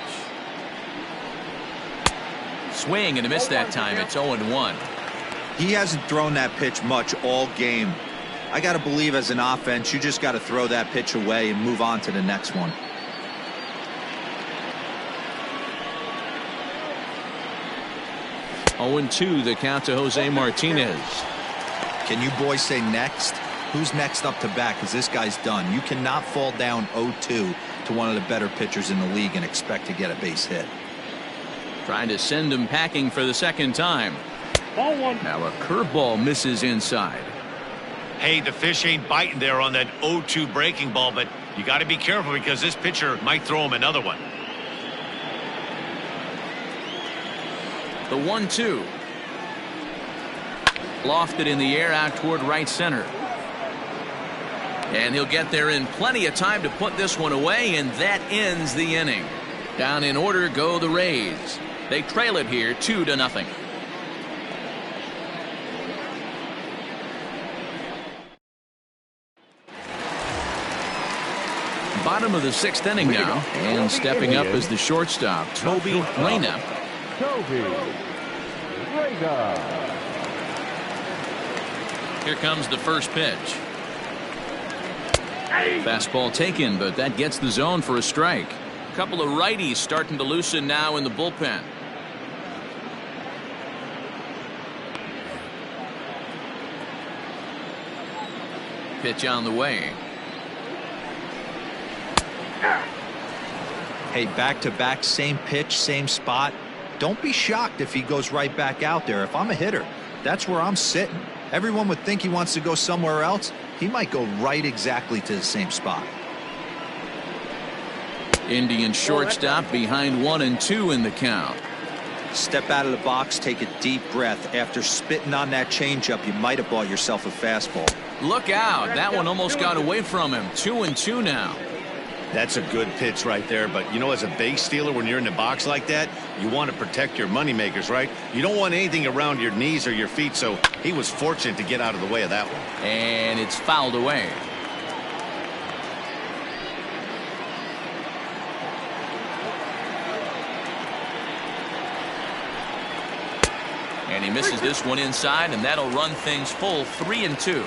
[SPEAKER 1] Swing and a miss that time. It's 0-1.
[SPEAKER 4] He hasn't thrown that pitch much all game. I got to believe as an offense, you just got to throw that pitch away and move on to the next one.
[SPEAKER 1] (0-2) the count to Jose Martinez.
[SPEAKER 4] Can you boys say next? Who's next up to bat? Because this guy's done. You cannot fall down 0-2 to one of the better pitchers in the league and expect to get a base hit.
[SPEAKER 1] Trying to send him packing for the second time. Now a curveball misses inside.
[SPEAKER 2] Hey, the fish ain't biting there on that 0-2 breaking ball, but you got to be careful because this pitcher might throw him another one.
[SPEAKER 1] The 1-2. Lofted in the air out toward right center. And he'll get there in plenty of time to put this one away, and that ends the inning. Down in order go the Rays. They trail it here 2-0. Bottom of the 6th inning now, and stepping up is the shortstop, Toby Reyna. Here comes the first pitch. Fastball taken, but that gets the zone for a strike. A couple of righties starting to loosen now in the bullpen. Pitch on the way.
[SPEAKER 4] Hey, back-to-back, same pitch, same spot. Don't be shocked if he goes right back out there. If I'm a hitter, that's where I'm sitting. Everyone would think he wants to go somewhere else. He might go right exactly to the same spot.
[SPEAKER 1] Indian shortstop behind 1-2 in the count.
[SPEAKER 4] Step out of the box, take a deep breath. After spitting on that changeup, you might have bought yourself a fastball.
[SPEAKER 1] Look out. That one almost got away from him. 2-2 now.
[SPEAKER 2] That's a good pitch right there, but you know, as a base stealer, when you're in the box like that, you want to protect your moneymakers, right? You don't want anything around your knees or your feet, so he was fortunate to get out of the way of that one.
[SPEAKER 1] And it's fouled away. And he misses this one inside, and that'll run things full 3-2.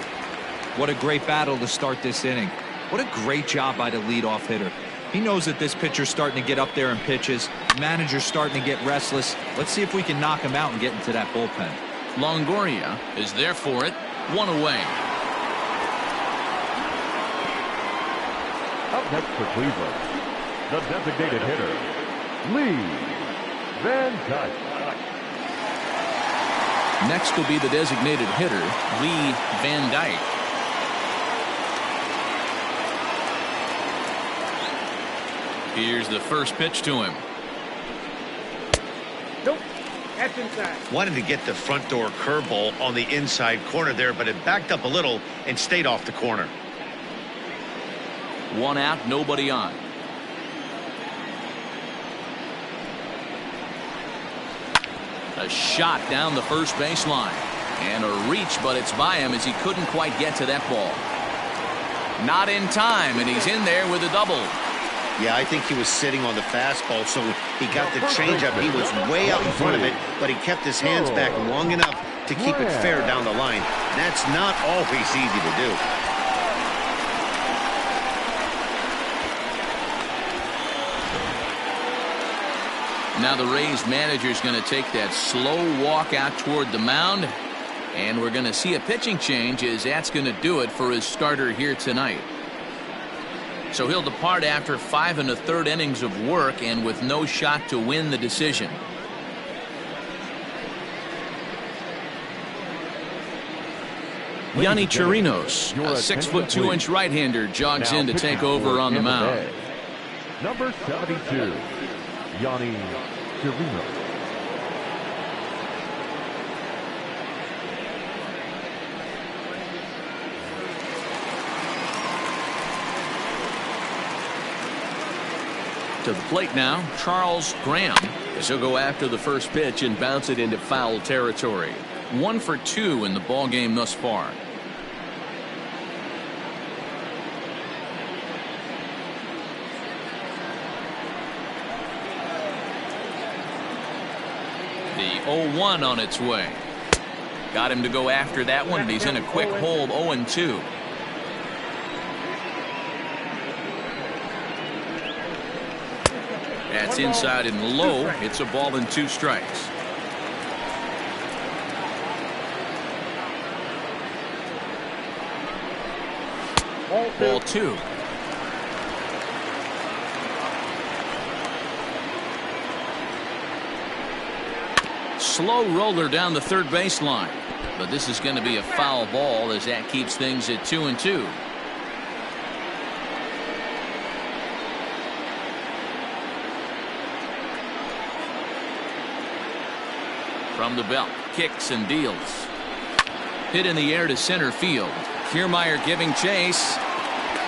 [SPEAKER 4] What a great battle to start this inning. What a great job by the leadoff hitter. He knows that this pitcher's starting to get up there in pitches. The manager's starting to get restless. Let's see if we can knock him out and get into that bullpen.
[SPEAKER 1] Longoria is there for it. One away.
[SPEAKER 3] Up next for Cleveland, the designated hitter, Lee Van Dyke.
[SPEAKER 1] Next will be the designated hitter, Lee Van Dyke. Here's the first pitch to him.
[SPEAKER 5] Nope. That's inside.
[SPEAKER 2] Wanted to get the front door curveball on the inside corner there, but it backed up a little and stayed off the corner.
[SPEAKER 1] One out, nobody on. A shot down the first baseline. And a reach, but it's by him as he couldn't quite get to that ball. Not in time, and he's in there with a double.
[SPEAKER 2] Yeah, I think he was sitting on the fastball, so he got the changeup. He was way out in front of it, but he kept his hands back long enough to keep it fair down the line. That's not always easy to do.
[SPEAKER 1] Now the Rays manager's going to take that slow walk out toward the mound, and we're going to see a pitching change as that's going to do it for his starter here tonight. So he'll depart after 5 1/3 innings of work and with no shot to win the decision. Yanni Chirinos, a 6'2" right-hander, jogs in to take over on the mound.
[SPEAKER 3] Number 72, Yanni Chirinos.
[SPEAKER 1] To the plate now, Charles Graham, as he'll go after the first pitch and bounce it into foul territory. 1 for 2 in the ball game thus far. The 0-1 on its way. Got him to go after that one, and he's in a quick hold. 0-2. That's inside and low. It's a ball and 2 strikes. Ball 2. Slow roller down the third baseline, but this is going to be a foul ball as that keeps things at 2-2. From the belt, kicks and deals. Hit in the air to center field. Kiermaier giving chase.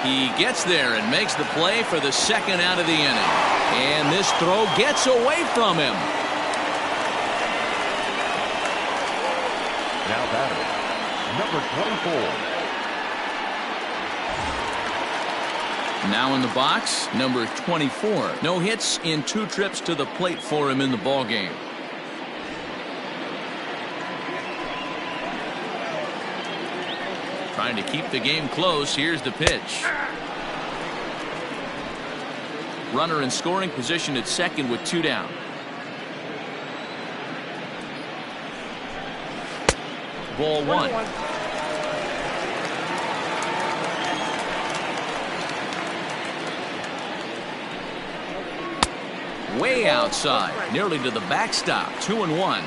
[SPEAKER 1] He gets there and makes the play for the second out of the inning. And this throw gets away from him.
[SPEAKER 3] Now batter, number 24.
[SPEAKER 1] Now in the box, number 24. No hits in 2 trips to the plate for him in the ballgame. Trying to keep the game close. Here's the pitch. Runner in scoring position at second with 2 down. Ball 1. Way outside, nearly to the backstop. 2-1.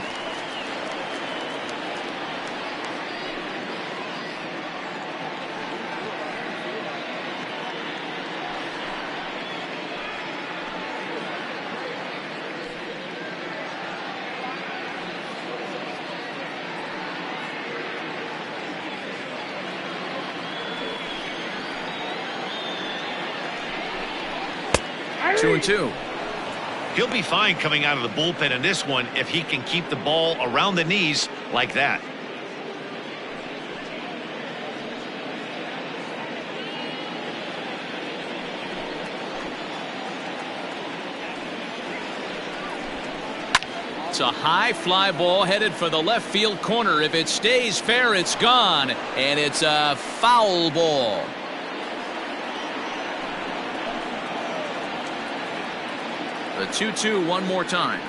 [SPEAKER 1] Two and two.
[SPEAKER 2] He'll be fine coming out of the bullpen in this one if he can keep the ball around the knees like that.
[SPEAKER 1] It's a high fly ball headed for the left field corner. If it stays fair, it's gone, and it's a foul ball. The 2-2 one more time.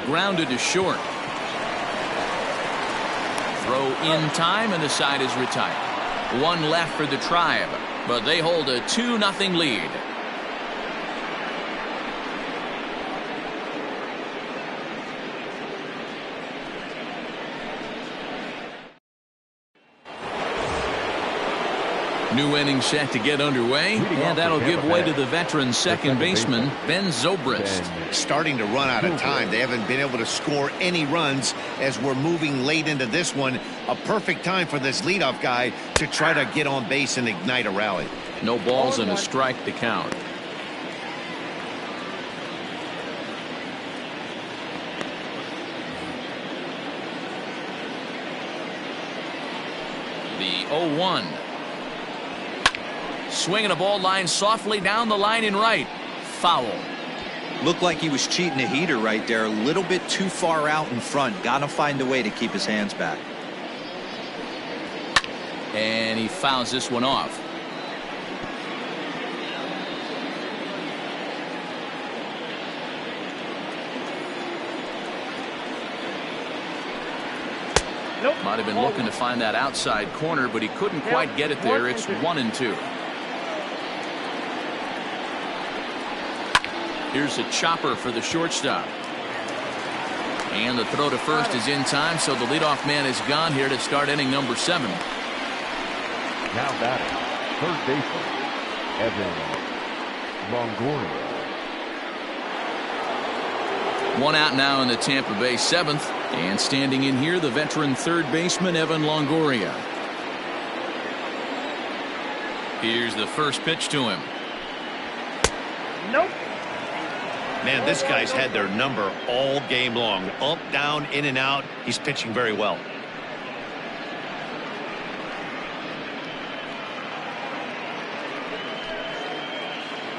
[SPEAKER 1] Grounded to short. Throw in time, and the side is retired. 1 left for the Tribe, but they hold a 2-0 lead. New inning set to get underway, and that'll give way to the veteran second baseman, Ben Zobrist.
[SPEAKER 2] Starting to run out of time. They haven't been able to score any runs as we're moving late into this one. A perfect time for this leadoff guy to try to get on base and ignite a rally.
[SPEAKER 1] No balls and a strike to count. The 0-1. Swinging a ball line softly down the line in right. Foul.
[SPEAKER 4] Looked like he was cheating a heater right there. A little bit too far out in front. Got to find a way to keep his hands back.
[SPEAKER 1] And he fouls this one off. Might have been looking to find that outside corner, but he couldn't quite get it there. It's 1-2. Here's a chopper for the shortstop. And the throw to first is in time, so the leadoff man is gone here to start inning number 7.
[SPEAKER 3] Now batting, third baseman, Evan Longoria.
[SPEAKER 1] 1 out now in the Tampa Bay 7th. And standing in here, the veteran third baseman, Evan Longoria. Here's the first pitch to him.
[SPEAKER 5] Nope.
[SPEAKER 2] Man, this guy's had their number all game long. Up, down, in and out. He's pitching very well.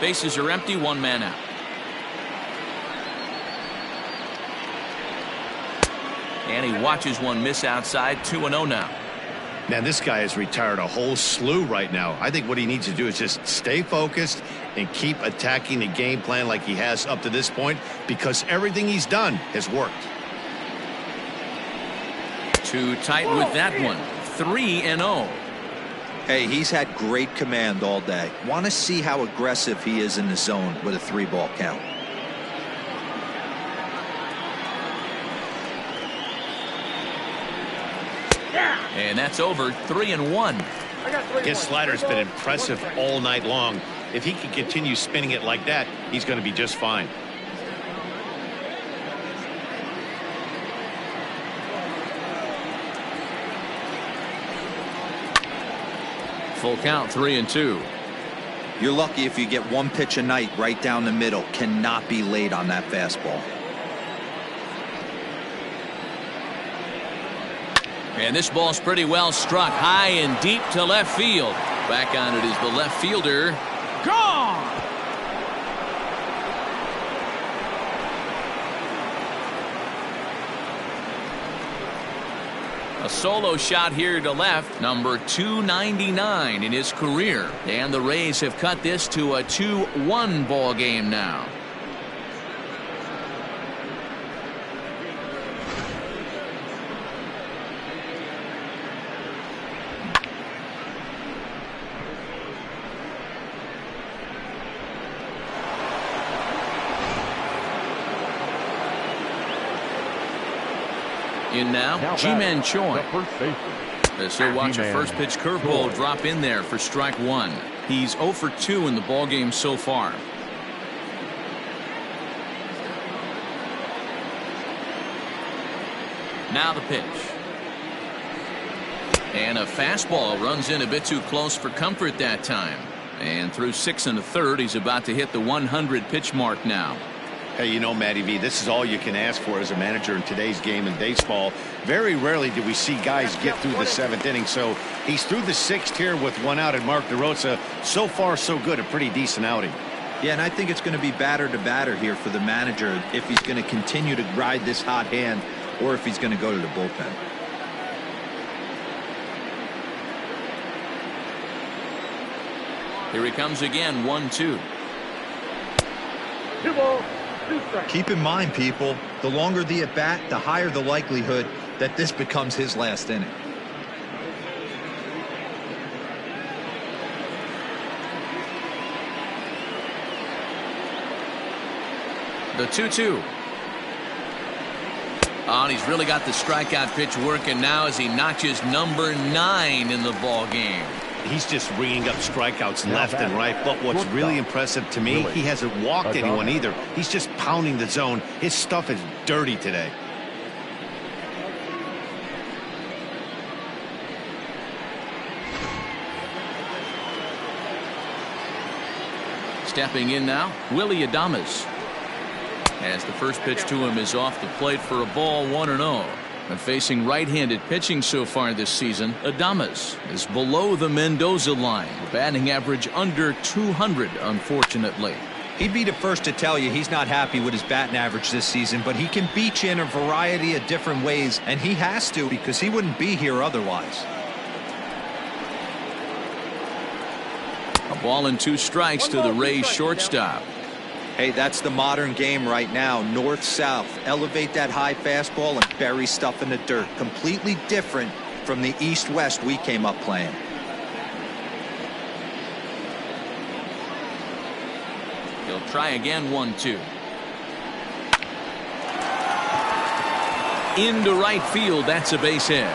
[SPEAKER 1] Bases are empty, 1 man out. And he watches one miss outside. 2-0 now.
[SPEAKER 2] Man, this guy has retired a whole slew right now. I think what he needs to do is just stay focused and keep attacking the game plan like he has up to this point, because everything he's done has worked.
[SPEAKER 1] Too tight with that one. 3-0.
[SPEAKER 4] Hey, he's had great command all day. Want to see how aggressive he is in the zone with a 3-ball count.
[SPEAKER 1] And that's over. 3-1.
[SPEAKER 2] His slider's been impressive all night long. If he can continue spinning it like that, he's going to be just fine.
[SPEAKER 1] Full count, 3-2.
[SPEAKER 4] You're lucky if you get one pitch a night right down the middle. Cannot be late on that fastball.
[SPEAKER 1] And this ball's pretty well struck high and deep to left field. Back on it is the left fielder. Gone! A solo shot here to left, number 299 in his career. And the Rays have cut this to a 2-1 ball game now. In now, Ji-Man Choi. As he'll watch a first pitch curveball drop in there for strike 1. He's 0 for 2 in the ballgame so far. Now the pitch. And a fastball runs in a bit too close for comfort that time. And through 6 1/3, he's about to hit the 100 pitch mark now.
[SPEAKER 2] Hey, you know, Matty V, this is all you can ask for as a manager in today's game in baseball. Very rarely do we see guys get through the 7th inning. So he's through the 6th here with 1 out, and Mark DeRosa, so far so good, a pretty decent outing.
[SPEAKER 4] Yeah, and I think it's going to be batter to batter here for the manager if he's going to continue to ride this hot hand or if he's going to go to the bullpen.
[SPEAKER 1] Here he comes again, 1-2.
[SPEAKER 5] 2 balls.
[SPEAKER 4] Keep in mind, people, the longer the at-bat, the higher the likelihood that this becomes his last inning.
[SPEAKER 1] The 2-2. Oh, and he's really got the strikeout pitch working now as he notches number 9 in the ball game.
[SPEAKER 2] He's just ringing up strikeouts left and right. But what's really impressive to me, he hasn't walked anyone either. He's just pounding the zone. His stuff is dirty today.
[SPEAKER 1] Stepping in now, Willie Adames. As the first pitch to him is off the plate for a ball, 1-0. And facing right-handed pitching so far this season, Adames is below the Mendoza line. Batting average under 200, unfortunately.
[SPEAKER 4] He'd be the first to tell you he's not happy with his batting average this season, but he can beat you in a variety of different ways, and he has to because he wouldn't be here otherwise.
[SPEAKER 1] A ball and 2 strikes to the Rays shortstop.
[SPEAKER 4] Hey, that's the modern game right now. North-south. Elevate that high fastball and bury stuff in the dirt. Completely different from the east-west we came up playing. He'll
[SPEAKER 1] try again, 1-2. into right field. That's a base hit.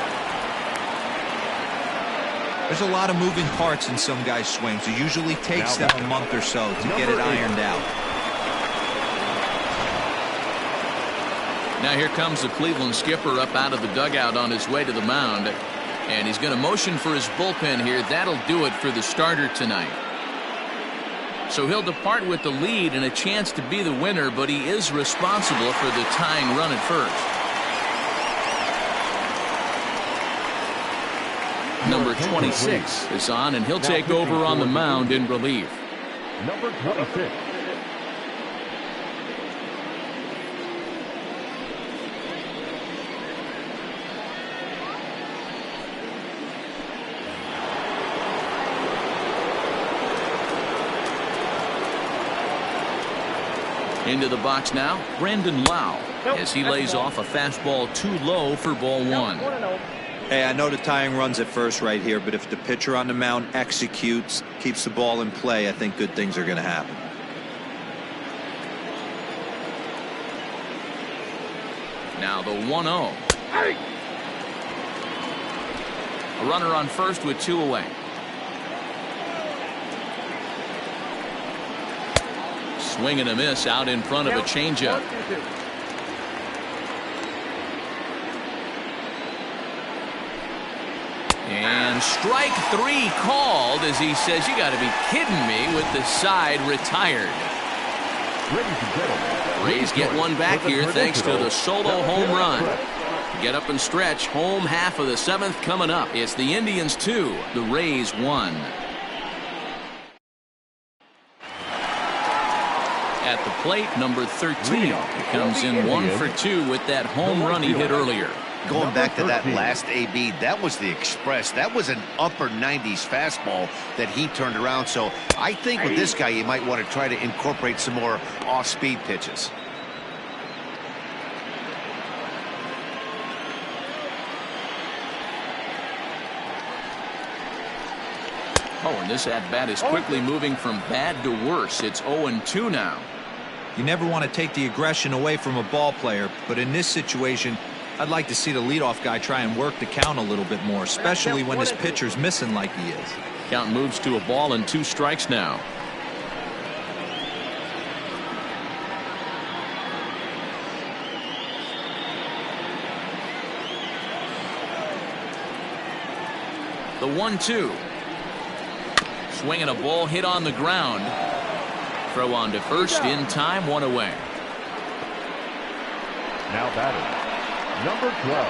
[SPEAKER 4] There's a lot of moving parts in some guys' swings. It usually takes them a month or so to get it ironed out.
[SPEAKER 1] Now here comes the Cleveland skipper up out of the dugout on his way to the mound. And he's going to motion for his bullpen here. That'll do it for the starter tonight. So he'll depart with the lead and a chance to be the winner, but he is responsible for the tying run at first. Number 26 is on, and he'll take over on the mound in relief.
[SPEAKER 3] Number 26.
[SPEAKER 1] Into the box now, Brandon Lau, as he lays off a fastball too low for ball one.
[SPEAKER 4] Hey, I know the tying run's at first right here, but if the pitcher on the mound executes, keeps the ball in play, I think good things are going to happen.
[SPEAKER 1] Now the 1-0. A runner on first with two away. Swing and a miss out in front of a changeup. And strike three called as he says, you got to be kidding me, with the side retired. Rays get one back here thanks to the solo home run. Get up and stretch. Home half of the seventh coming up. It's the Indians 2, the Rays 1. At the plate, number 13. He comes in 1 for 2 with that home run he hit earlier.
[SPEAKER 2] Going back to that last AB, that was the express. That was an upper 90s fastball that he turned around. So I think with this guy, you might want to try to incorporate some more off-speed pitches.
[SPEAKER 1] Oh, and this at-bat is quickly moving from bad to worse. It's 0-2 now.
[SPEAKER 4] You never want to take the aggression away from a ball player, but in this situation, I'd like to see the leadoff guy try and work the count a little bit more, especially when his pitcher's missing like he is.
[SPEAKER 1] Count moves to a ball and 2 strikes now. The 1-2. Swinging a ball hit on the ground. Throw on to first in time, 1 away.
[SPEAKER 3] Now batting, number 12.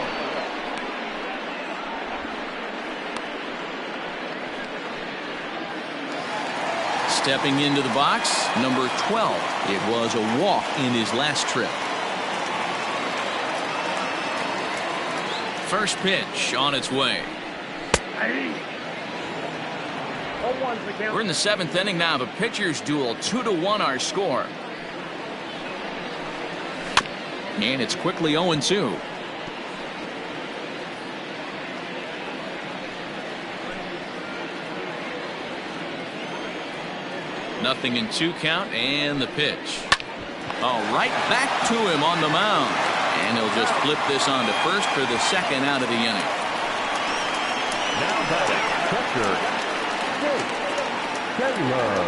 [SPEAKER 1] Stepping into the box, number 12. It was a walk in his last trip. First pitch on its way. We're in the 7th inning now. The pitchers duel, 2-1 our score. And it's quickly 0-2. Nothing in 2 count, and the pitch. Oh, right back to him on the mound. And he'll just flip this on to first for the 2nd out of the inning.
[SPEAKER 3] Now batting, catcher, Taylor.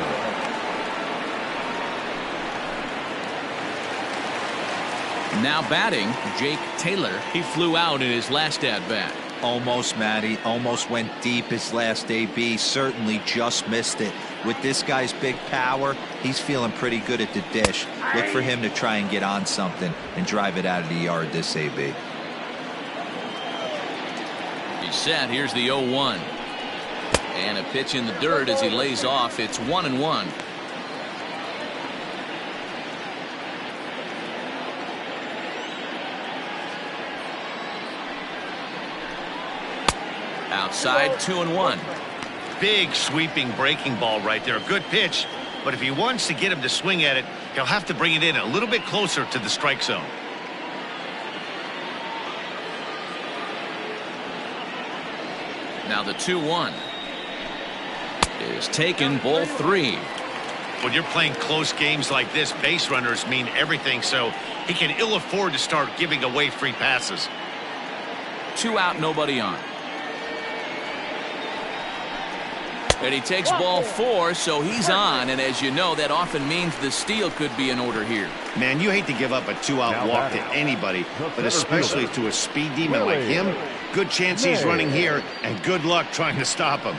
[SPEAKER 1] Now batting, Jake Taylor. He flew out in his last at-bat.
[SPEAKER 4] Almost, Matty. Almost went deep his last AB. Certainly just missed it. With this guy's big power, he's feeling pretty good at the dish. Look for him to try and get on something and drive it out of the yard this AB.
[SPEAKER 1] He's set. Here's the 0-1. And a pitch in the dirt as he lays off. It's 1-1. Outside, 2-1.
[SPEAKER 2] Big sweeping breaking ball right there. A good pitch, but if he wants to get him to swing at it, he'll have to bring it in a little bit closer to the strike zone. Now the 2-1 is taken, ball 3. When you're playing close games like this, base runners mean everything, so he can ill afford to start giving away free passes.
[SPEAKER 1] 2 out, nobody on. And he takes ball 4, so he's on. And as you know, that often means the steal could be in order here.
[SPEAKER 2] Man, you hate to give up a 2-out walk to anybody, but especially to a speed demon like him. Good chance he's running here, and good luck trying to stop him.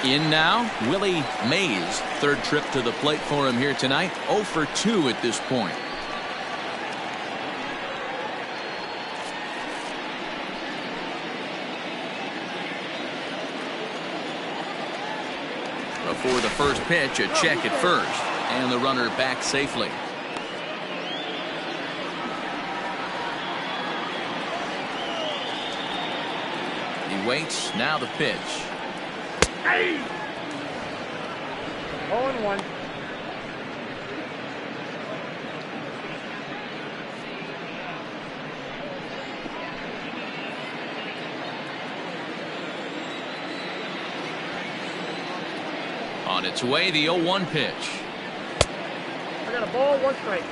[SPEAKER 1] In now, Willie Mays. Third trip to the plate for him here tonight. 0 for 2 at this point. Before the first pitch, a check at first, and the runner back safely. He waits. Now the pitch.
[SPEAKER 5] 0-1.
[SPEAKER 1] On its way, the 0-1 pitch.
[SPEAKER 5] I got a ball, 1 strike.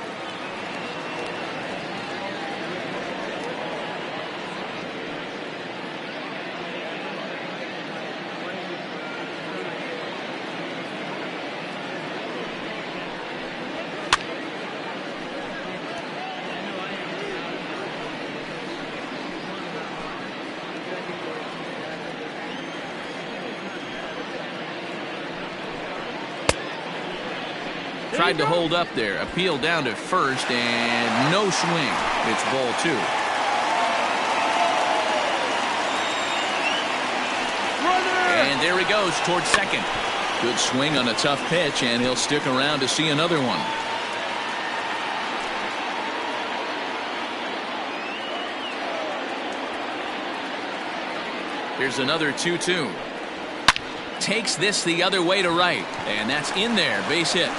[SPEAKER 1] Tried to hold up there. Appeal down to first, and no swing. It's ball 2. And there he goes towards second. Good swing on a tough pitch, and he'll stick around to see another one. Here's another 2-2. Takes this the other way to right, and that's in there. Base hit.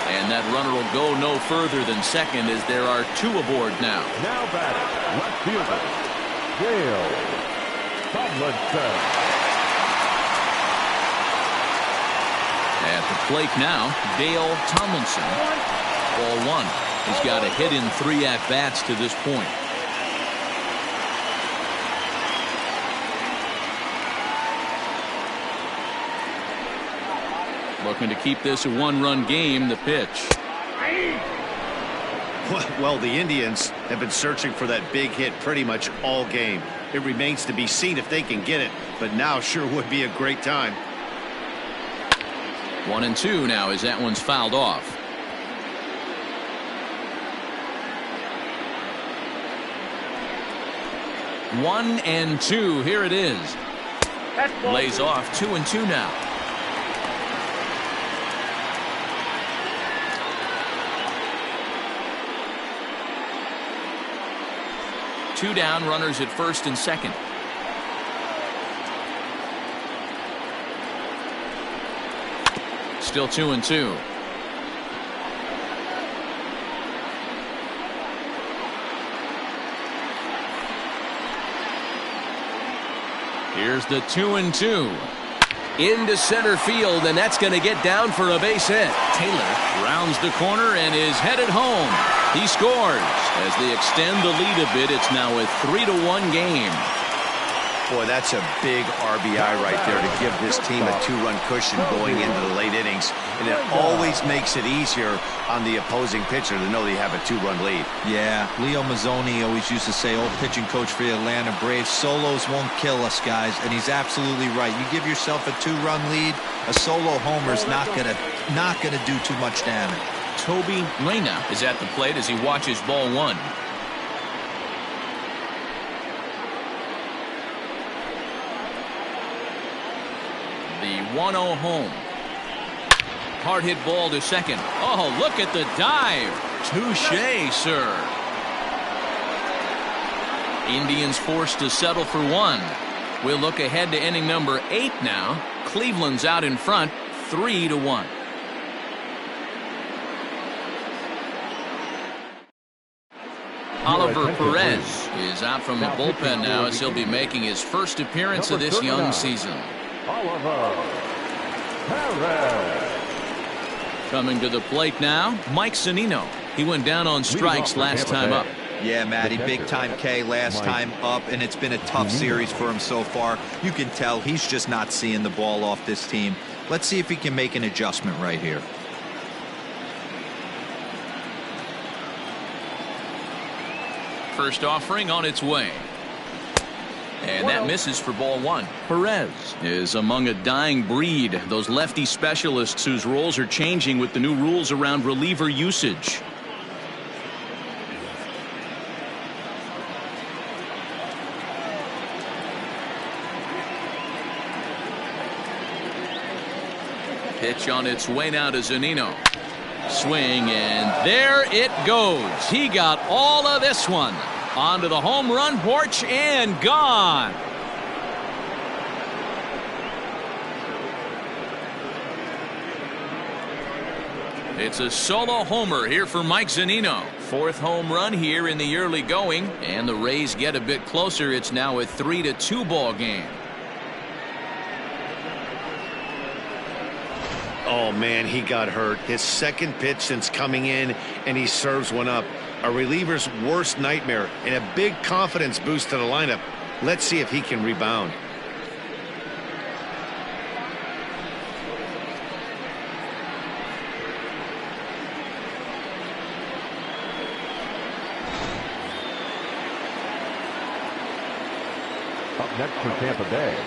[SPEAKER 1] And that runner will go no further than second as there are 2 aboard now.
[SPEAKER 3] Now batting, left fielder, Dale Tomlinson.
[SPEAKER 1] At the plate now, Dale Tomlinson. Ball 1. He's got a hit in 3 at-bats to this point. Looking to keep this a 1-run game. The pitch.
[SPEAKER 2] Well, the Indians have been searching for that big hit pretty much all game. It remains to be seen if they can get it, but now sure would be a great time.
[SPEAKER 1] 1-2 now as that one's fouled off. One and 2. Here it is. Lays off. 2-2 now. Two down, runners at first and second. Still 2-2. Here's the 2-2. Into center field, and that's going to get down for a base hit. Taylor rounds the corner and is headed home. He scores. As they extend the lead a bit, it's now a 3-1 game.
[SPEAKER 2] Boy, that's a big RBI right there to give this team a 2-run cushion going into the late innings. And it always makes it easier on the opposing pitcher to know they have a 2-run lead.
[SPEAKER 4] Yeah, Leo Mazzoni always used to say, old pitching coach for the Atlanta Braves, solos won't kill us, guys. And he's absolutely right. You give yourself a 2-run lead, a solo homer's not gonna do too much damage.
[SPEAKER 1] Toby Reyna is at the plate as he watches ball 1. The 1-0 home. Hard hit ball to second. Oh, look at the dive. Touche, sir. Indians forced to settle for 1. We'll look ahead to inning number 8 now. Cleveland's out in front, 3-1. Oliver Perez is out from the bullpen now as he'll be making his first appearance of this young season.
[SPEAKER 3] Oliver Perez.
[SPEAKER 1] Coming to the plate now, Mike Zunino. He went down on strikes last time up.
[SPEAKER 4] Yeah, Matty, big time K last time up, and it's been a tough series for him so far. You can tell he's just not seeing the ball off this team. Let's see if he can make an adjustment right here.
[SPEAKER 1] First offering on its way. And that misses for ball one. Perez is among a dying breed. Those lefty specialists whose roles are changing with the new rules around reliever usage. Pitch on its way now to Zunino. Swing, and there it goes. He got all of this one. Onto the home run porch and gone. It's a solo homer here for Mike Zunino. Fourth home run here in the early going, and the Rays get a bit closer. It's now a 3-2 ball game.
[SPEAKER 2] Oh, man, he got hurt. His second pitch since coming in, and he serves one up. A reliever's worst nightmare and a big confidence boost to the lineup. Let's see if he can rebound.
[SPEAKER 3] Up next for Tampa Bay,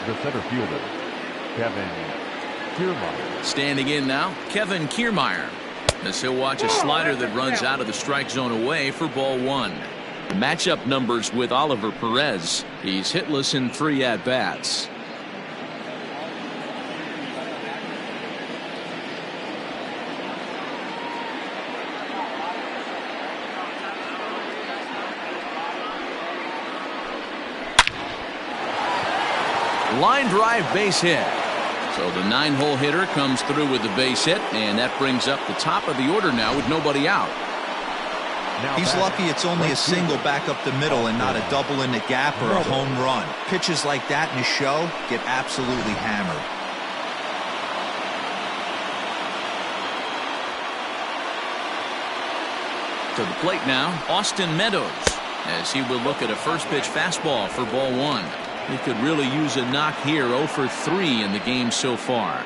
[SPEAKER 3] the center fielder, Kevin Kiermaier.
[SPEAKER 1] Standing in now, Kevin Kiermaier, as he'll watch a slider that runs out of the strike zone away for ball one. Matchup numbers with Oliver Perez. He's hitless in 3 at-bats. Line drive base hit. So the 9-hole hitter comes through with the base hit, and that brings up the top of the order now with nobody out.
[SPEAKER 4] He's lucky it's only a single back up the middle and not a double in the gap or a home run. Pitches like that in a show get absolutely hammered.
[SPEAKER 1] To the plate now, Austin Meadows, as he will look at a first pitch fastball for ball one. He could really use a knock here. 0 for 3 in the game so far.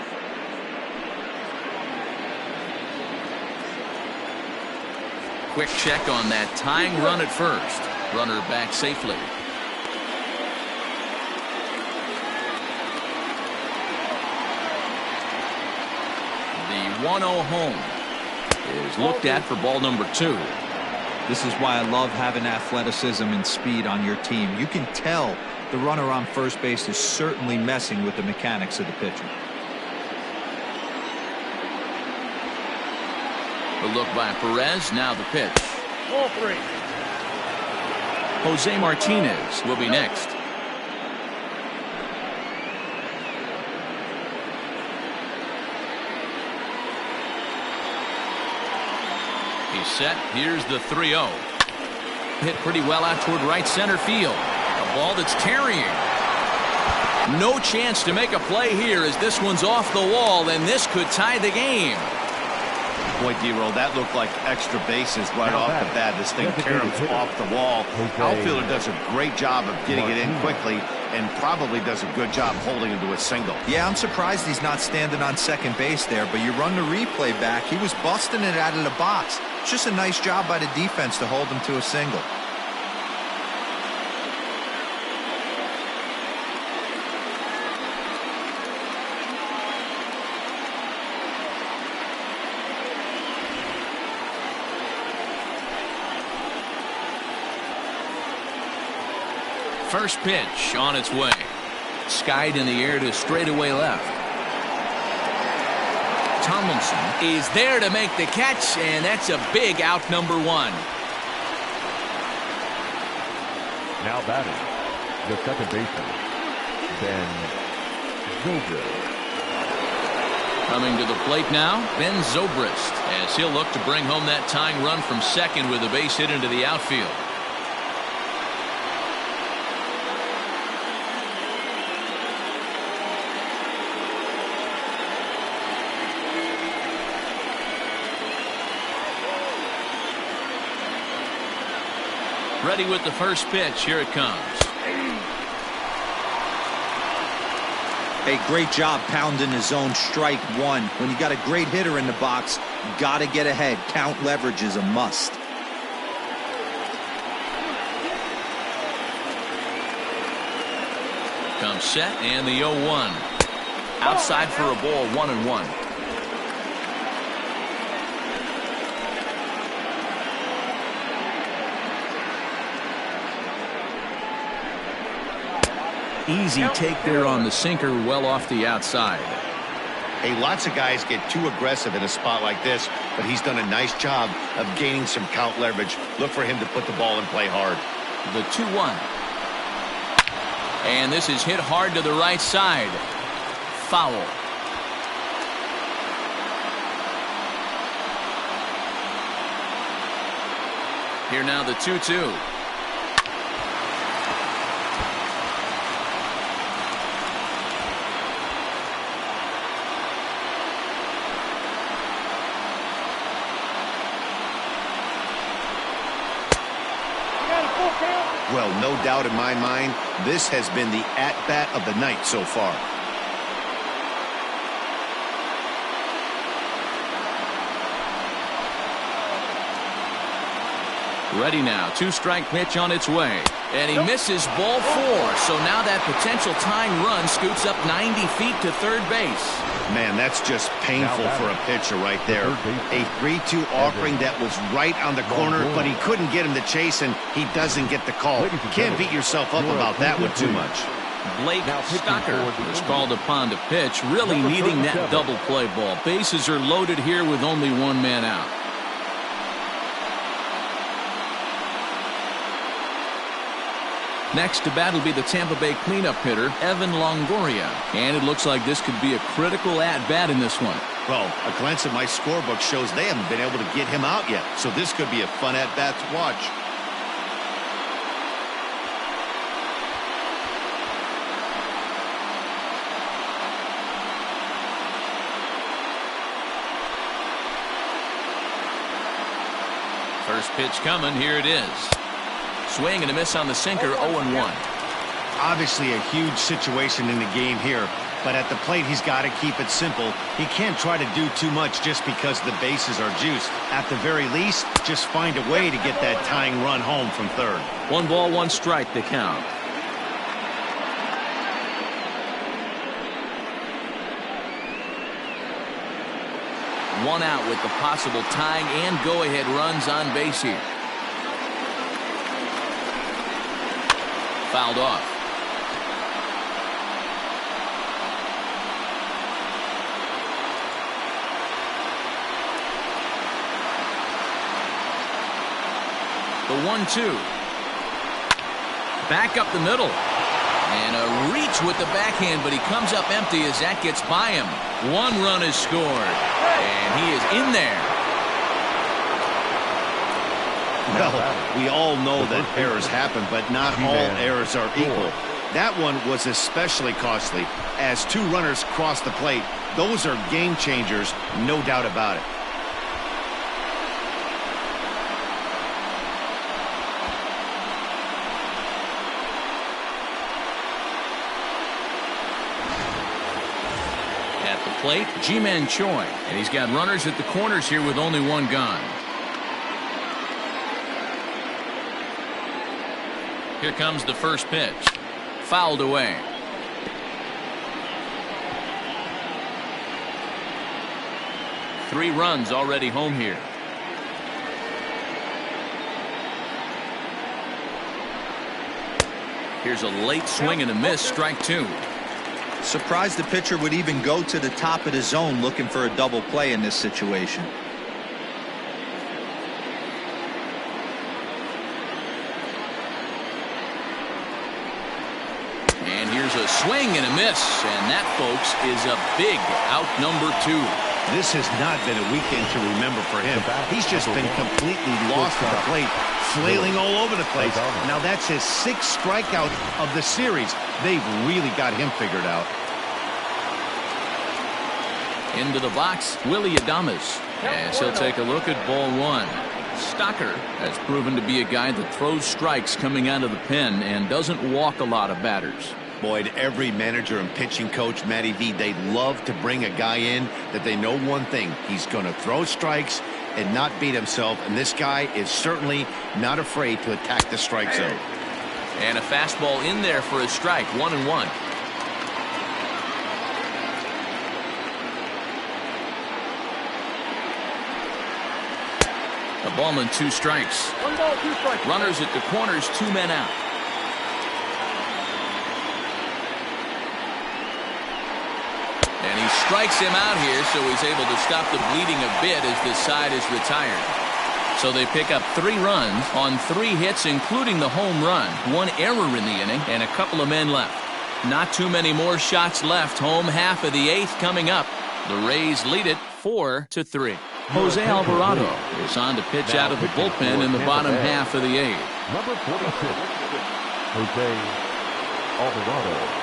[SPEAKER 1] Quick check on that tying run at first. Runner back safely. The 1-0 home is looked at for ball number 2.
[SPEAKER 4] This is why I love having athleticism and speed on your team. You can tell the runner on first base is certainly messing with the mechanics of the pitcher.
[SPEAKER 1] A look by Perez. Now the pitch.
[SPEAKER 5] Ball 3.
[SPEAKER 1] Jose Martinez will be next. He's set. Here's the 3-0. Hit pretty well out toward right center field. A ball that's carrying. No chance to make a play here as this one's off the wall, and this could tie the game.
[SPEAKER 2] Boy, D-Roll, that looked like extra bases right off the bat. This thing caroms off the wall. Outfielder does a great job of getting it in quickly and probably does a good job holding him to a single.
[SPEAKER 4] Yeah, I'm surprised he's not standing on second base there, but you run the replay back. He was busting it out of the box. It's just a nice job by the defense to hold him to a single.
[SPEAKER 1] First pitch on its way. Skied in the air to straightaway left. Tomlinson is there to make the catch, and that's a big out, number 1.
[SPEAKER 3] Now batting, the second baseman, Ben Zobrist.
[SPEAKER 1] Coming to the plate now, Ben Zobrist, as he'll look to bring home that tying run from second with a base hit into the outfield. Ready with the first pitch. Here it comes.
[SPEAKER 4] Hey, great job pounding his zone. Strike one. When you got a great hitter in the box, got to get ahead. Count leverage is a must.
[SPEAKER 1] Comes set and the 0-1. Outside for a ball, 1-1. Easy take there on the sinker, well off the outside.
[SPEAKER 2] Hey, lots of guys get too aggressive in a spot like this, but he's done a nice job of gaining some count leverage. Look for him to put the ball in play hard.
[SPEAKER 1] The 2-1. And this is hit hard to the right side. Foul. Here now the 2-2.
[SPEAKER 2] Well, no doubt in my mind, this has been the at-bat of the night so far.
[SPEAKER 1] Ready now. 2-strike pitch on its way. And he misses ball 4. So now that potential tying run scoots up 90 feet to third base.
[SPEAKER 2] Man, that's just painful for a pitcher right there. A 3-2 offering that was right on the corner, but he couldn't get him to chase, and he doesn't get the call. Can't beat yourself up about that one too much.
[SPEAKER 1] Blake Stocker was called upon to pitch, really needing that double play ball. Bases are loaded here with only one man out. Next to bat will be the Tampa Bay cleanup hitter, Evan Longoria. And it looks like this could be a critical at-bat in this one.
[SPEAKER 2] Well, a glance at my scorebook shows they haven't been able to get him out yet. So this could be a fun at-bat to watch.
[SPEAKER 1] First pitch coming. Here it is. Swing and a miss on the sinker, 0-1.
[SPEAKER 2] Obviously a huge situation in the game here, but at the plate he's got to keep it simple. He can't try to do too much just because the bases are juiced. At the very least, just find a way to get that tying run home from third.
[SPEAKER 1] 1 ball, 1 strike to count. One out with the possible tying and go-ahead runs on base here. Fouled off. The 1-2. Back up the middle. And a reach with the backhand, but he comes up empty as that gets by him. 1 run is scored. And he is in there.
[SPEAKER 2] Well, we all know that errors happen, but not all errors are equal. That one was especially costly. As 2 runners cross the plate, those are game changers, no doubt about it.
[SPEAKER 1] At the plate, Ji-Man Choi. And he's got runners at the corners here with only 1 gone. Here comes the first pitch. Fouled away. Three runs already home here. Here's a late swing and a miss. Strike 2.
[SPEAKER 4] Surprised the pitcher would even go to the top of the zone looking for a double play in this situation.
[SPEAKER 1] And here's a swing and a miss. And that, folks, is a big out number 2.
[SPEAKER 2] This has not been a weekend to remember for him. He's just been completely lost at the plate, flailing all over the place. Now that's his 6th strikeout of the series. They've really got him figured out.
[SPEAKER 1] Into the box, Willy Adames. As he'll take a look at ball one. Stocker has proven to be a guy that throws strikes coming out of the pen and doesn't walk a lot of batters.
[SPEAKER 2] Boyd, every manager and pitching coach, Matty V, they love to bring a guy in that they know one thing. He's going to throw strikes and not beat himself, and this guy is certainly not afraid to attack the strike zone.
[SPEAKER 1] And a fastball in there for a strike, 1-1. A ball and 2 strikes.
[SPEAKER 5] 1 ball, 2 strikes.
[SPEAKER 1] Runners at the corners, 2 men out. And he strikes him out here, so he's able to stop the bleeding a bit as this side is retired. So they pick up 3 runs on 3 hits, including the home run. 1 error in the inning and a couple of men left. Not too many more shots left. Home half of the 8th coming up. The Rays lead it 4-3. Jose Alvarado is on to pitch out of the bullpen in the bottom half of the 8th.
[SPEAKER 3] Number 46, Jose Alvarado.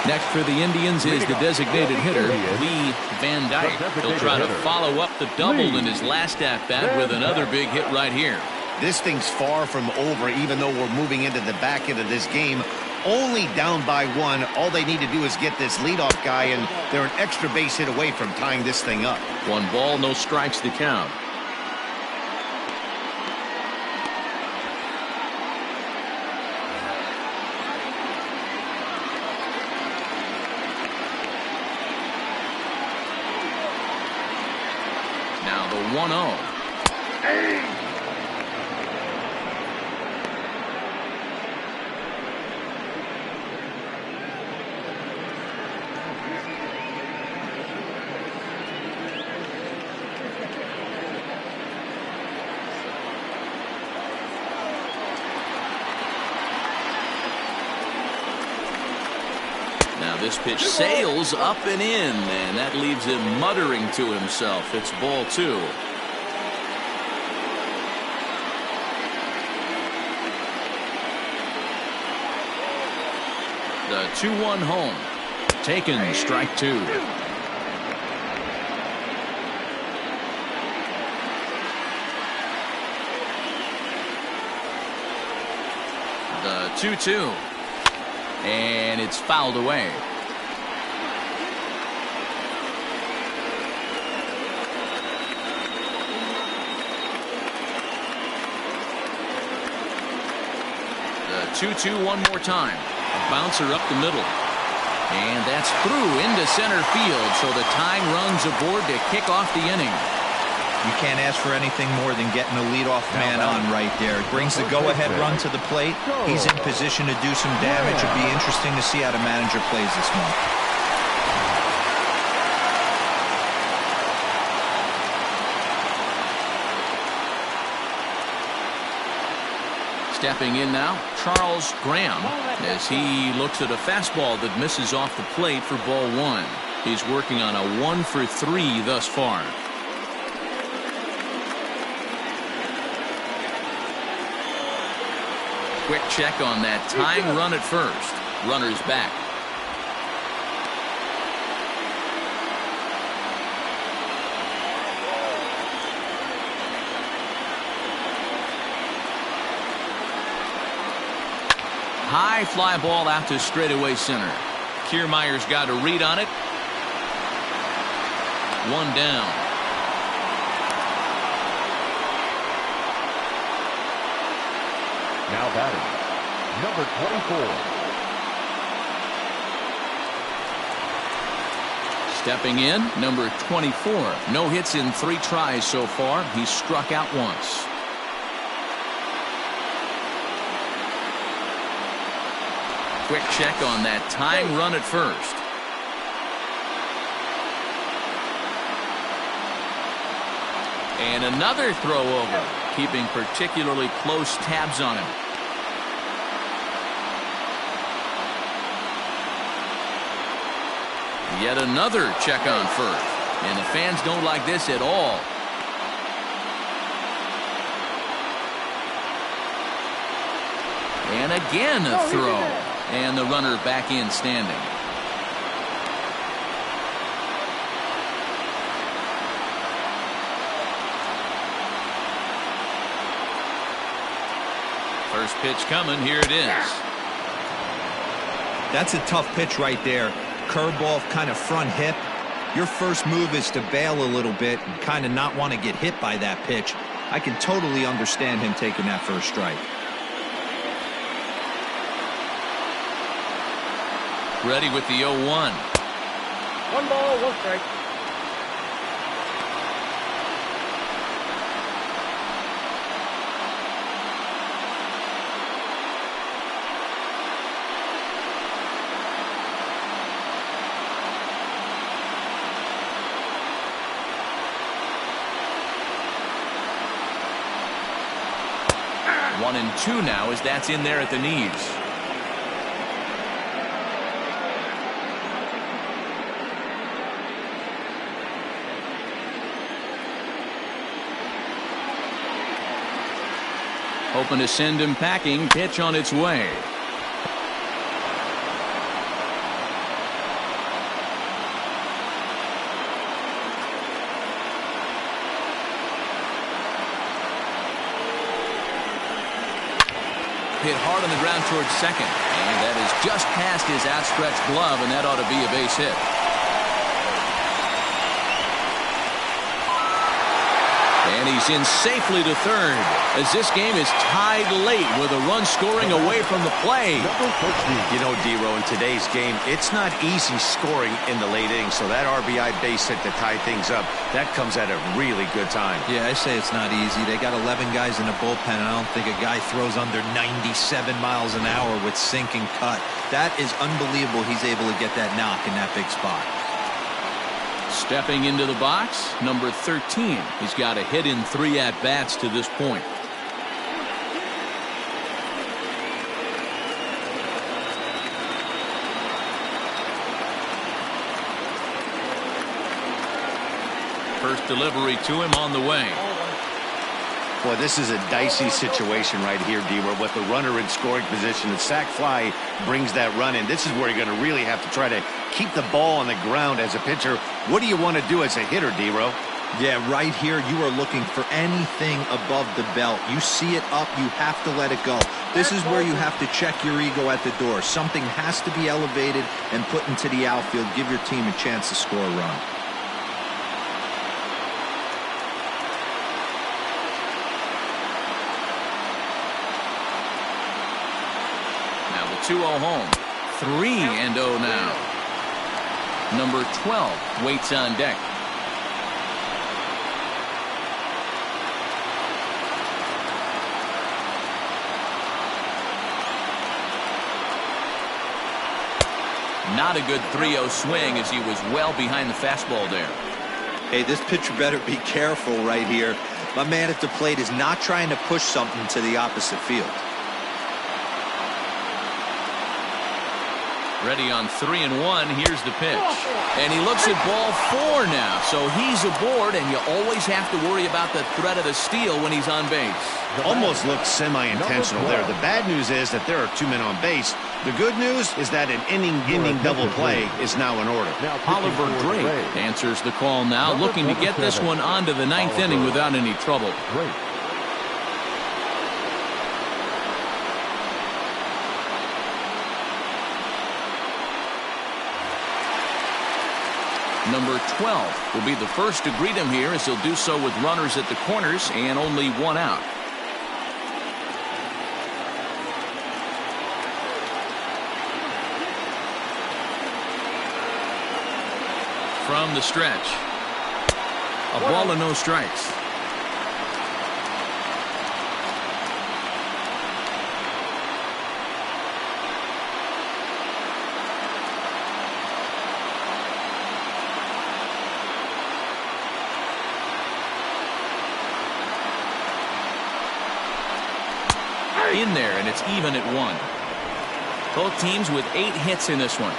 [SPEAKER 1] Next for the Indians is the designated hitter, Lee Van Dyke. He'll try to follow up the double in his last at-bat with another big hit right here.
[SPEAKER 2] This thing's far from over, even though we're moving into the back end of this game. Only down by 1. All they need to do is get this leadoff guy, and they're an extra base hit away from tying this thing up.
[SPEAKER 1] 1 ball, no strikes to count. Now the 1-0. This pitch sails up and in, and that leaves him muttering to himself. It's ball 2. The 2-1 home. Taken, strike 2. The 2-2. And it's fouled away. The 2-2 one more time. A bouncer up the middle. And that's through into center field. So the tying runs aboard to kick off the inning.
[SPEAKER 4] You can't ask for anything more than getting a leadoff man on right there. Brings the go-ahead run to the plate. He's in position to do some damage. It'll be interesting to see how the manager plays this one.
[SPEAKER 1] Stepping in now, Charles Graham, as he looks at a fastball that misses off the plate for ball 1. He's working on a 1 for 3 thus far. Quick check on that tying run at first. Runner's back. High fly ball out to straightaway center. Kiermaier's got a read on it. 1 down.
[SPEAKER 3] Now batting, number 24.
[SPEAKER 1] Stepping in, number 24. No hits in 3 tries so far. He's struck out once. Quick check on that tying run at first. And another throw over, keeping particularly close tabs on him. Yet another check on first. And the fans don't like this at all. And again a throw. And the runner back in standing. First pitch coming. Here it is.
[SPEAKER 4] That's a tough pitch right there. Curveball, kind of front hip. Your first move is to bail a little bit and kind of not want to get hit by that pitch. I can totally understand him taking that first strike.
[SPEAKER 1] Ready with the 0-1.
[SPEAKER 5] 1 ball, 1 strike.
[SPEAKER 1] One and 2 now as that's in there at the knees. Hoping to send him packing. Pitch on its way. Hit hard on the ground towards second, and that is just past his outstretched glove, and that ought to be a base hit. And he's in safely to third as this game is tied late with a run scoring away from the play.
[SPEAKER 2] You know, D-Row, in today's game, it's not easy scoring in the late innings, so that RBI base hit to tie things up, that comes at a really good time.
[SPEAKER 4] Yeah, I say it's not easy. They got 11 guys in the bullpen, and I don't think a guy throws under 97 miles an hour with sink and cut. That is unbelievable he's able to get that knock in that big spot.
[SPEAKER 1] Stepping into the box, number 13. He's got a hit in 3 at-bats to this point. First delivery to him on the way.
[SPEAKER 2] Boy, this is a dicey situation right here, D-Row, with the runner in scoring position. The sac fly brings that run in. This is where you're going to really have to try to keep the ball on the ground as a pitcher. What do you want to do as a hitter, D-Row?
[SPEAKER 4] Yeah, right here, you are looking for anything above the belt. You see it up, you have to let it go. This is where you have to check your ego at the door. Something has to be elevated and put into the outfield. Give your team a chance to score a run.
[SPEAKER 1] Now the 2-0 home. 3-0 now. Number 12 waits on deck. Not a good 3-0 swing as he was well behind the fastball there.
[SPEAKER 4] Hey, this pitcher better be careful right here. My man at the plate is not trying to push something to the opposite field.
[SPEAKER 1] Ready on 3-1. Here's the pitch. And he looks at ball 4 now. So he's aboard, and you always have to worry about the threat of the steal when he's on base.
[SPEAKER 2] Almost looked semi-intentional there. The bad news is that there are 2 men on base. The good news is that an inning double play is now in order.
[SPEAKER 1] Oliver Drake answers the call now, looking to get this one onto the 9th inning without any trouble. Number 12 will be the first to greet him here as he'll do so with runners at the corners and only 1 out. From the stretch. A ball and no strikes. In there, and it's even at 1. Both teams with 8 hits in this one.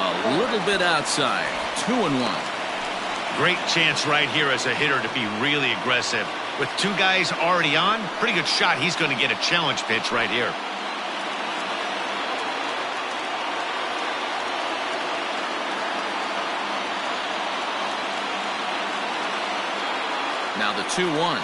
[SPEAKER 1] A little bit outside. 2-1.
[SPEAKER 2] Great chance right here as a hitter to be really aggressive. With 2 guys already on, pretty good shot. He's going to get a challenge pitch right here.
[SPEAKER 1] Now the 2-1.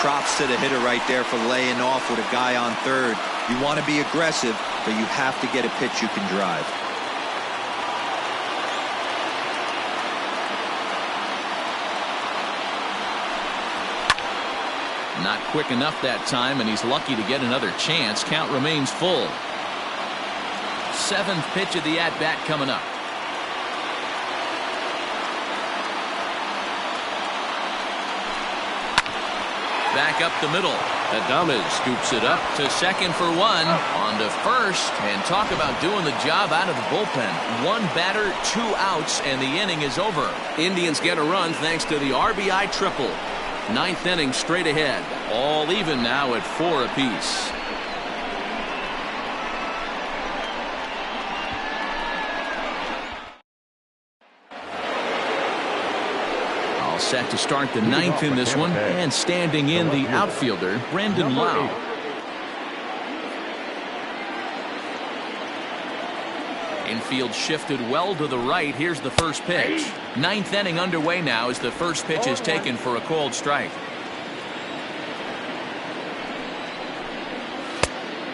[SPEAKER 4] Props to the hitter right there for laying off with a guy on third. You want to be aggressive, but you have to get a pitch you can drive.
[SPEAKER 1] Not quick enough that time, and he's lucky to get another chance. Count remains full. 7th pitch of the at-bat coming up. Back up the middle. Adames scoops it up to second for 1. On to first, and talk about doing the job out of the bullpen. 1 batter, 2 outs, and the inning is over. Indians get a run thanks to the RBI triple. 9th inning straight ahead. All even now at 4 apiece. All set to start the 9th in this one, and standing in the outfielder, Brandon Lau. Infield shifted well to the right. Here's the first pitch. 9th inning underway now as the first pitch is taken for a called strike.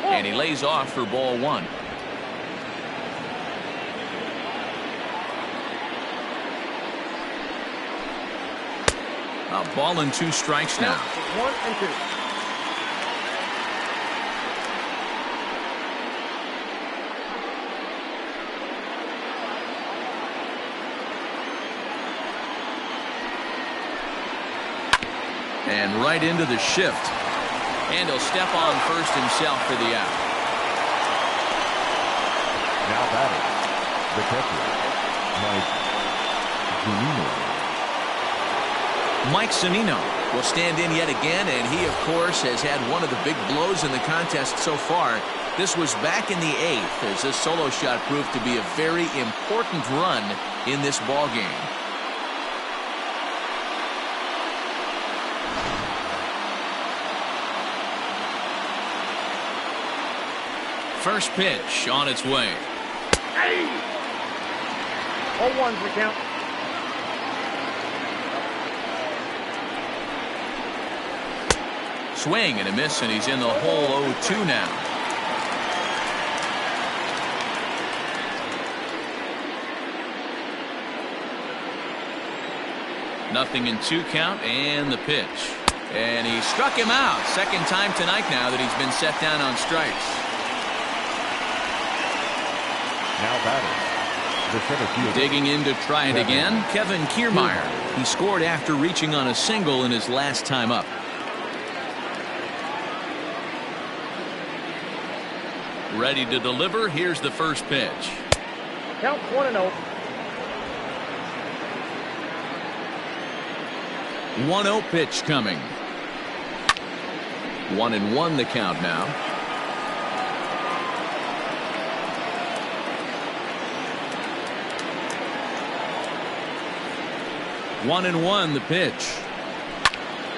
[SPEAKER 1] And he lays off for ball 1. A ball and 2 strikes now.
[SPEAKER 5] 1 and 2.
[SPEAKER 1] And right into the shift. And he'll step on first himself for the out.
[SPEAKER 3] Now batting, the catcher, Mike Zunino.
[SPEAKER 1] Mike Zunino will stand in yet again, and he, of course, has had one of the big blows in the contest so far. This was back in the 8th, as this solo shot proved to be a very important run in this ball game. First pitch on its way.
[SPEAKER 5] 0-1's the count.
[SPEAKER 1] Swing and a miss, and he's in the hole 0-2 now. Nothing in 2 count, and the pitch. And he struck him out. Second time tonight now that he's been set down on strikes.
[SPEAKER 3] Now batting, the center fielder.
[SPEAKER 1] Digging in to try it again, Kevin Kiermaier. He scored after reaching on a single in his last time up. Ready to deliver. Here's the first pitch.
[SPEAKER 5] Count 1-0.
[SPEAKER 1] 1-0 pitch coming. 1-1 the count now. One and one the pitch.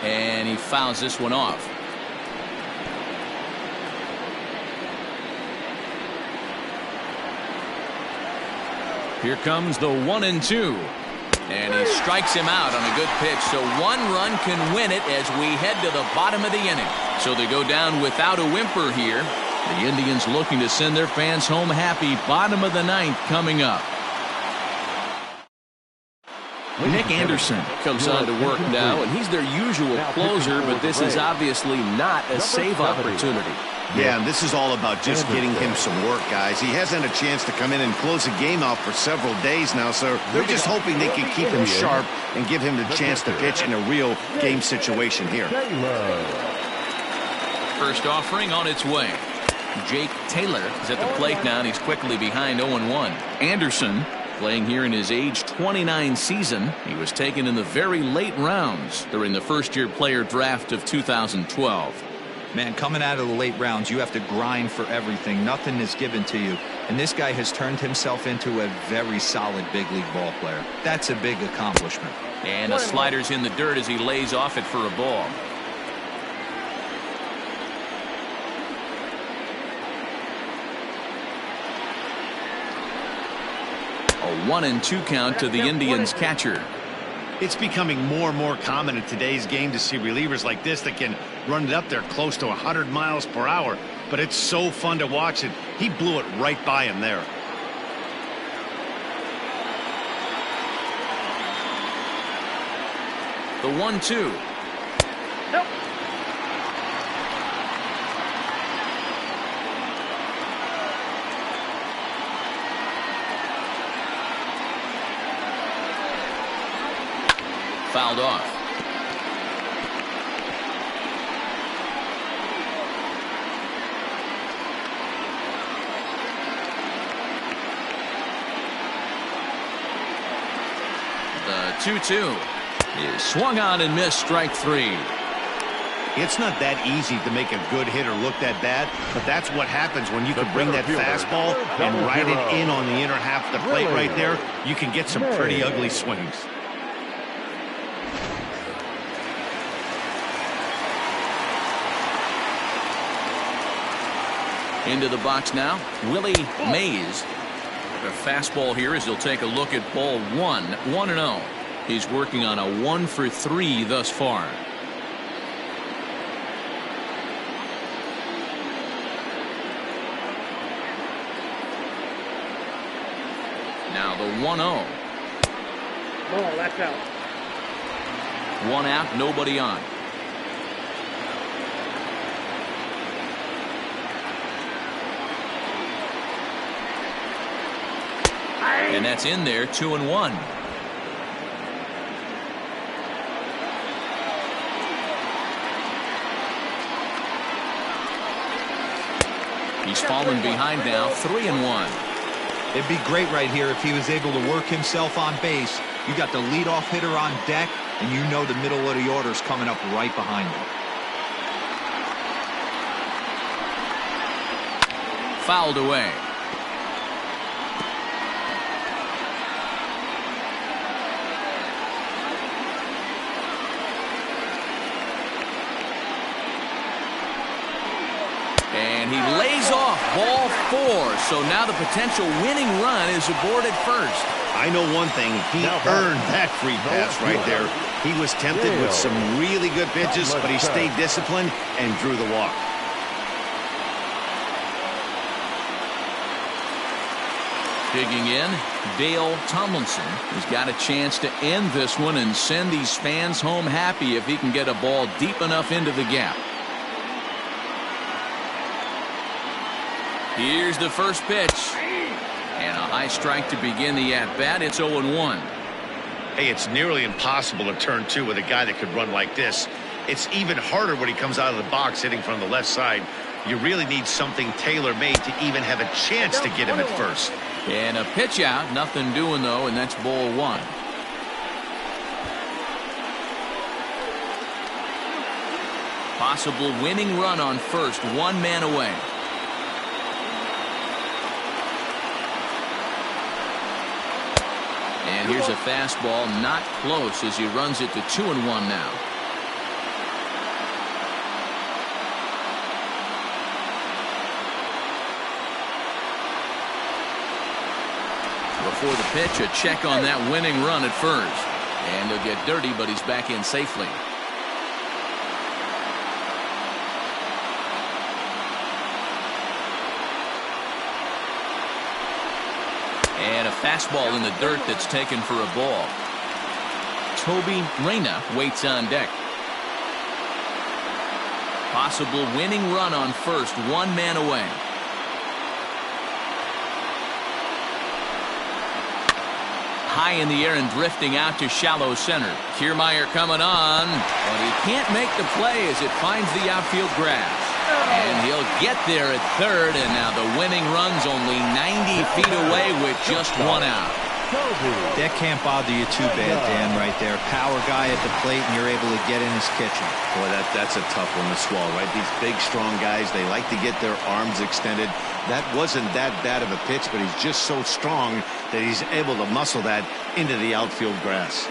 [SPEAKER 1] And he fouls this one off. Here comes the 1-2. And he strikes him out on a good pitch. So 1 run can win it as we head to the bottom of the inning. So they go down without a whimper here. The Indians looking to send their fans home happy. Bottom of the 9th coming up. Nick Anderson comes on to work now, and he's their usual closer, but this is obviously not a save opportunity.
[SPEAKER 2] Yeah, and this is all about just getting him some work, guys. He hasn't had a chance to come in and close a game out for several days now, so they're just hoping they can keep him sharp and give him the chance to pitch in a real game situation here.
[SPEAKER 1] First offering on its way. Jake Taylor is at the plate now, and he's quickly behind 0-1. Anderson, playing here in his age 29 season, he was taken in the very late rounds during the first-year player draft of 2012.
[SPEAKER 4] Man, coming out of the late rounds, you have to grind for everything. Nothing is given to you. And this guy has turned himself into a very solid big league ball player. That's a big accomplishment.
[SPEAKER 1] And the slider's in the dirt as he lays off it for a ball. A 1-2 count to the Indians catcher.
[SPEAKER 2] It's becoming more and more common in today's game to see relievers like this that can run it up there close to 100 miles per hour. But it's so fun to watch it. He blew it right by him there.
[SPEAKER 1] The 1-2.
[SPEAKER 5] Nope.
[SPEAKER 1] Fouled off. The 2-2 is swung on and missed, strike 3.
[SPEAKER 2] It's not that easy to make a good hitter look that bad, but that's what happens when you can bring that fastball and ride it in on the inner half of the plate right there. You can get some pretty ugly swings.
[SPEAKER 1] Into the box now, Willie Mays. The fastball here as he'll take a look at ball 1, 1-0. He's working on a 1-for-3 thus far. Now the 1-0.
[SPEAKER 5] Ball, that's out.
[SPEAKER 1] 1 out, nobody on. And that's in there, 2-1. He's fallen behind now, 3-1.
[SPEAKER 4] It'd be great right here if he was able to work himself on base. You got the leadoff hitter on deck, and you know the middle of the order's coming up right behind him.
[SPEAKER 1] Fouled away. And he lays off ball 4. So now the potential winning run is aboard at first.
[SPEAKER 2] I know one thing. He earned that free pass right there. He was tempted with some really good pitches, but he stayed disciplined and drew the walk.
[SPEAKER 1] Digging in, Dale Tomlinson has got a chance to end this one and send these fans home happy if he can get a ball deep enough into the gap. Here's the first pitch. And a high strike to begin the at-bat. It's 0-1.
[SPEAKER 2] Hey, it's nearly impossible to turn 2 with a guy that could run like this. It's even harder when he comes out of the box hitting from the left side. You really need something tailor-made to even have a chance to get him at first.
[SPEAKER 1] And a pitch out. Nothing doing, though, and that's ball 1. Possible winning run on first. 1 man away. And here's a fastball not close as he runs it to 2-1 now. Before the pitch, a check on that winning run at first. And he'll get dirty, but he's back in safely. And a fastball in the dirt that's taken for a ball. Toby Reyna waits on deck. Possible winning run on first. 1 man away. High in the air and drifting out to shallow center. Kiermaier coming on, but he can't make the play as it finds the outfield grass. And he'll get there at third, and now the winning run's only 90 feet away with just 1 out.
[SPEAKER 4] That can't bother you too bad, Dan, right there. Power guy at the plate, and you're able to get in his kitchen.
[SPEAKER 2] Boy, that's a tough one to swallow, right? These big, strong guys, they like to get their arms extended. That wasn't that bad of a pitch, but he's just so strong that he's able to muscle that into the outfield grass.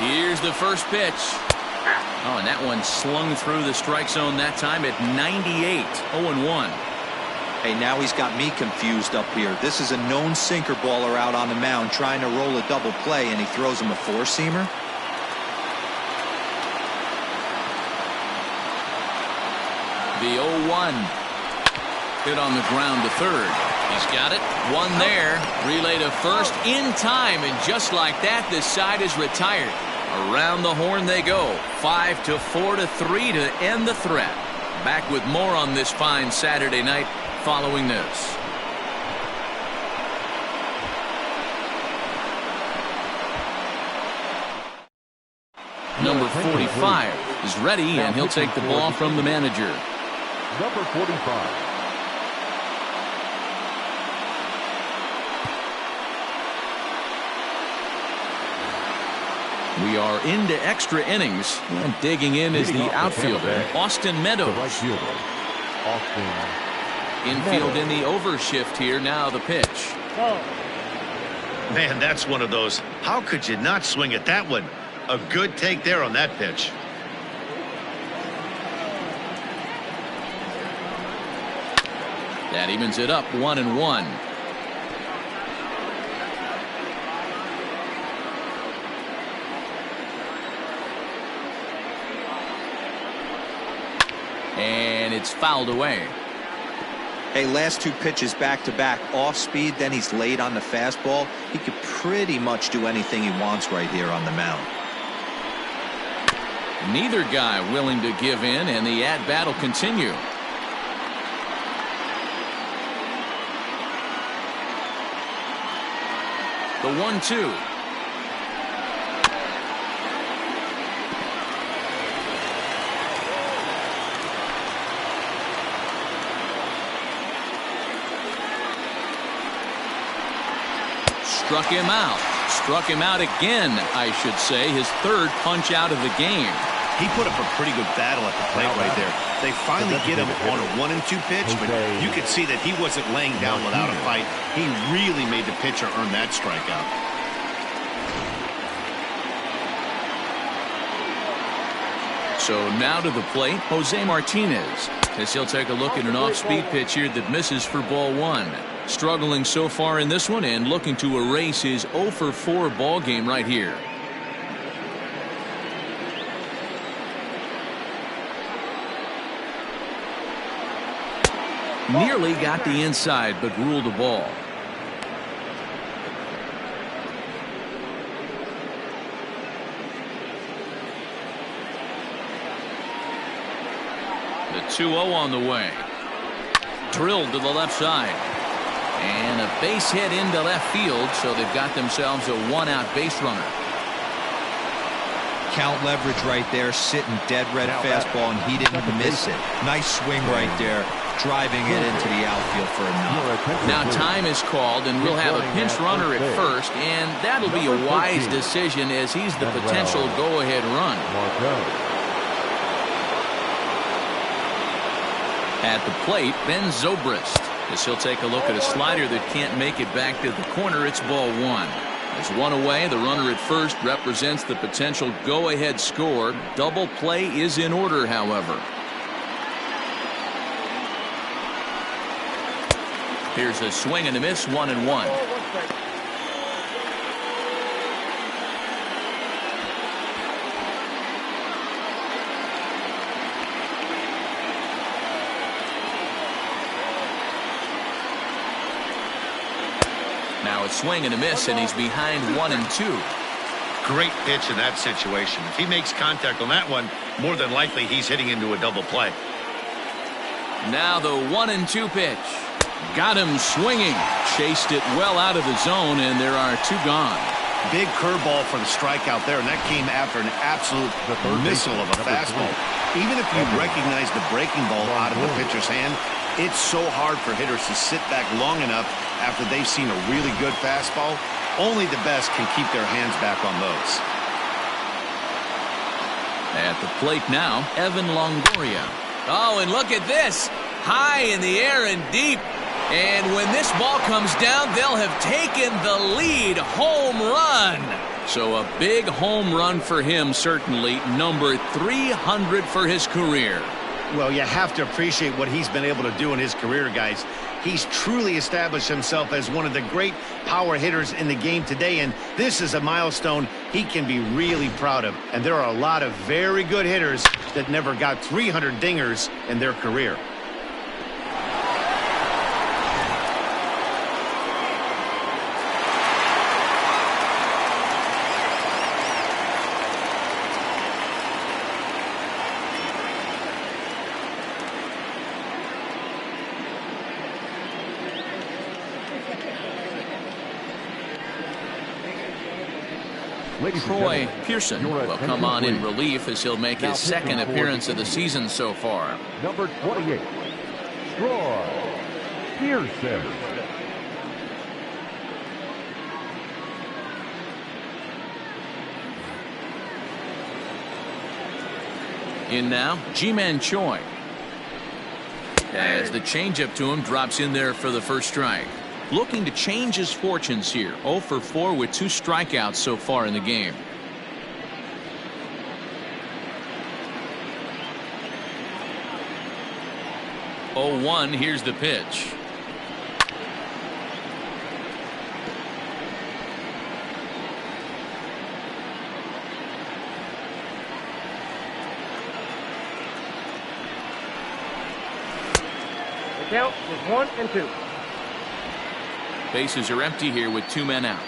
[SPEAKER 1] Here's the first pitch. Oh, and that one slung through the strike zone that time at 98. 0-1.
[SPEAKER 4] Hey, now he's got me confused up here. This is a known sinker baller out on the mound trying to roll a double play, and he throws him a four-seamer.
[SPEAKER 1] The 0-1. Hit on the ground to third. He's got it. One there. Relay to first in time, and just like that, this side is retired. Around the horn they go. 5-4-3 to end the threat. Back with more on this fine Saturday night following this. Number 45 is ready, and he'll take the ball from the manager.
[SPEAKER 3] Number 45.
[SPEAKER 1] We are into extra innings, and digging in is the outfielder, Austin Meadows. Infield in the overshift here. Now the pitch.
[SPEAKER 2] Man, that's one of those. How could you not swing at that one? A good take there on that pitch.
[SPEAKER 1] That evens it up 1-1. And it's fouled away.
[SPEAKER 4] Hey, last two pitches back-to-back, off speed, then he's late on the fastball. He could pretty much do anything he wants right here on the mound.
[SPEAKER 1] Neither guy willing to give in, and the at-bat will continue. The 1-2. Struck him out. Struck him out again, I should say. His third punch out of the game.
[SPEAKER 2] He put up a pretty good battle at the plate right there. They finally get him on a 1-2 pitch, but you could see that he wasn't laying down without a fight. He really made the pitcher earn that strikeout.
[SPEAKER 1] So now to the plate, Jose Martinez, as he'll take a look at an off-speed pitch here that misses for ball one. Struggling so far in this one and looking to erase his 0-for-4 ball game right here. Nearly got the inside, but ruled a ball. The 2-0 on the way. Drilled to the left side. And a base hit into left field, so they've got themselves a one-out base runner.
[SPEAKER 4] Count leverage right there, sitting dead red fastball, and he didn't miss it. Nice swing right there, driving it into the outfield for a knock.
[SPEAKER 1] Now time is called, and we'll have a pinch runner at first, and that'll be a wise decision as he's the potential go-ahead run. At the plate, Ben Zobrist. As he'll take a look at a slider that can't make it back to the corner. It's ball one. There's one away. The runner at first represents the potential go-ahead score. Double play is in order, however. Here's a swing and a miss, 1-1. Now it's swing and a miss, and he's behind 1-2.
[SPEAKER 2] Great pitch in that situation. If he makes contact on that one, more than likely he's hitting into a double play.
[SPEAKER 1] Now the 1-2 pitch. Got him swinging. Chased it well out of the zone, and there are two gone.
[SPEAKER 2] Big curveball for the strikeout there, and that came after an absolute missile of a fastball. Even if you recognize the breaking ball out of the pitcher's hand, it's so hard for hitters to sit back long enough after they've seen a really good fastball. Only the best can keep their hands back on those.
[SPEAKER 1] At the plate now, Evan Longoria. Oh, and look at this. High in the air and deep. And when this ball comes down, they'll have taken the lead. Home run. So a big home run for him, certainly. Number 300 for his career.
[SPEAKER 2] Well, you have to appreciate what he's been able to do in his career, guys. He's truly established himself as one of the great power hitters in the game today, and this is a milestone he can be really proud of. And there are a lot of very good hitters that never got 300 dingers in their career.
[SPEAKER 1] Troy Pearson will come on in relief as he'll make his second appearance of the season so far.
[SPEAKER 3] Number 28, Troy Pearson.
[SPEAKER 1] In now, Ji-Man Choi. As the changeup to him drops in there for the first strike. Looking to change his fortunes here. 0 for 4 with 2 strikeouts so far in the game. Oh, 1, here's the pitch.
[SPEAKER 5] The count is 1 and 2.
[SPEAKER 1] Bases are empty here with 2 men out.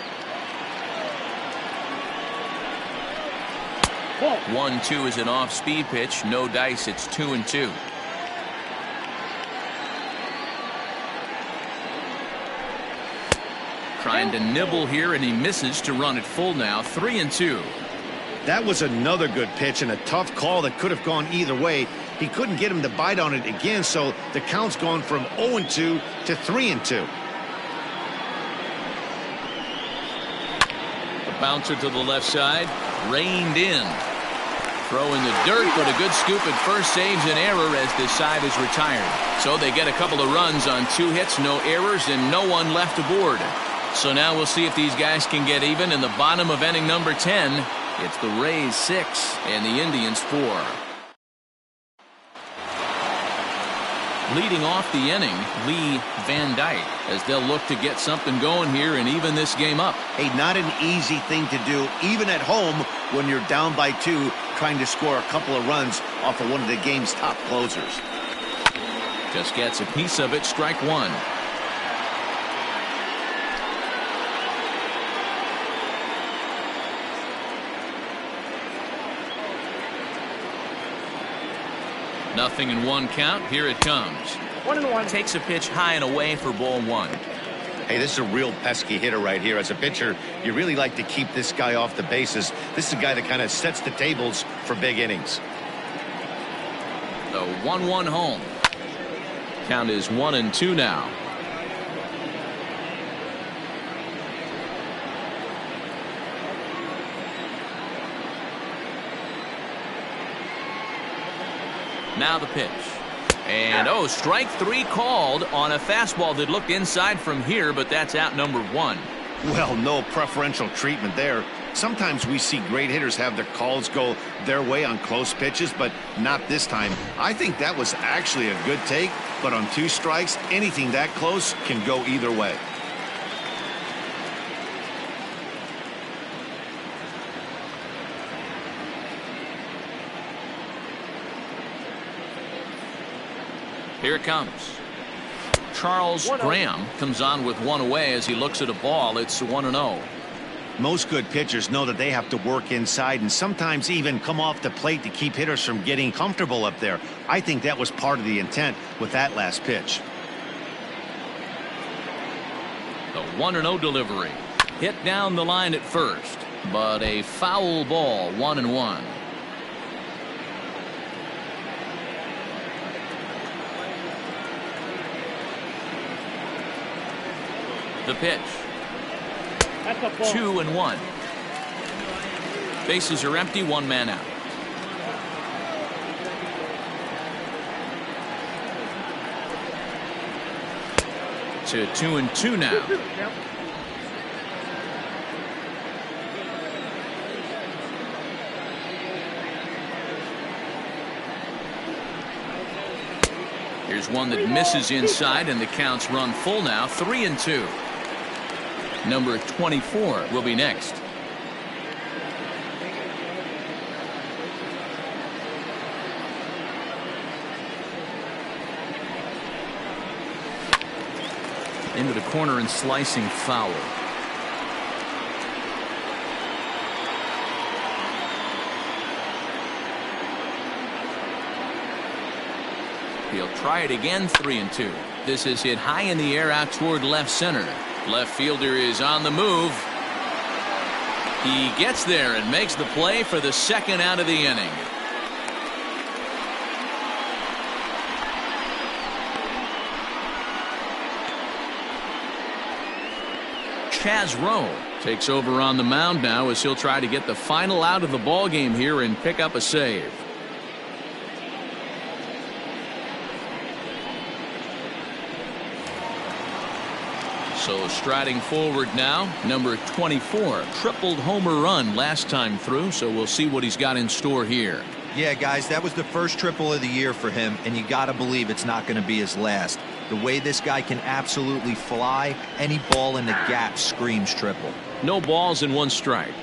[SPEAKER 1] 1-2 is an off-speed pitch. No dice. It's 2-2. Trying to nibble here, and he misses to run it full now. 3-2.
[SPEAKER 2] That was another good pitch and a tough call that could have gone either way. He couldn't get him to bite on it again, so the count's gone from 0-2 to 3-2.
[SPEAKER 1] Bouncer to the left side, reined in. Throw in the dirt, but a good scoop at first saves an error as this side is retired. So they get a couple of runs on 2 hits, no errors, and no one left aboard. So now we'll see if these guys can get even in the bottom of inning number 10. It's the Rays 6 and the Indians 4. Leading off the inning, Lee Van Dyke, as they'll look to get something going here and even this game up.
[SPEAKER 2] Hey, not an easy thing to do, even at home when you're down by 2, trying to score a couple of runs off of one of the game's top closers.
[SPEAKER 1] Just gets a piece of it, strike 1. Nothing in 1 count. Here it comes.
[SPEAKER 5] 1-1.
[SPEAKER 1] Takes a pitch high and away for ball 1.
[SPEAKER 2] Hey, this is a real pesky hitter right here. As a pitcher, you really like to keep this guy off the bases. This is a guy that kind of sets the tables for big innings.
[SPEAKER 1] The 1-1 home. Count is 1-2 now. Now the pitch. And strike 3 called on a fastball that looked inside from here, but that's out number 1.
[SPEAKER 2] Well, no preferential treatment there. Sometimes we see great hitters have their calls go their way on close pitches, but not this time. I think that was actually a good take, but on 2 strikes, anything that close can go either way.
[SPEAKER 1] Here it comes. Charles Graham comes on with 1 away as he looks at a ball. It's 1-0.
[SPEAKER 2] Most good pitchers know that they have to work inside and sometimes even come off the plate to keep hitters from getting comfortable up there. I think that was part of the intent with that last pitch.
[SPEAKER 1] The 1-0 delivery. Hit down the line at first, but a foul ball, 1-1. The pitch.
[SPEAKER 5] That's a ball.
[SPEAKER 1] 2-1. Bases are empty, one man out. To 2-2 now. Here's one that misses inside, and the count's run full now. 3-2. Number 24 will be next. Into the corner and slicing foul. He'll try it again. 3-2. This is hit high in the air out toward left center. Left fielder is on the move. He gets there and makes the play for the second out of the inning. Chaz Rowe takes over on the mound now as he'll try to get the final out of the ball game here and pick up a save. So striding forward now, number 24, tripled homer run last time through, so we'll see what he's got in store here.
[SPEAKER 4] Yeah, guys, that was the first triple of the year for him, and you got to believe it's not going to be his last. The way this guy can absolutely fly, any ball in the gap screams triple.
[SPEAKER 1] No balls and one strike.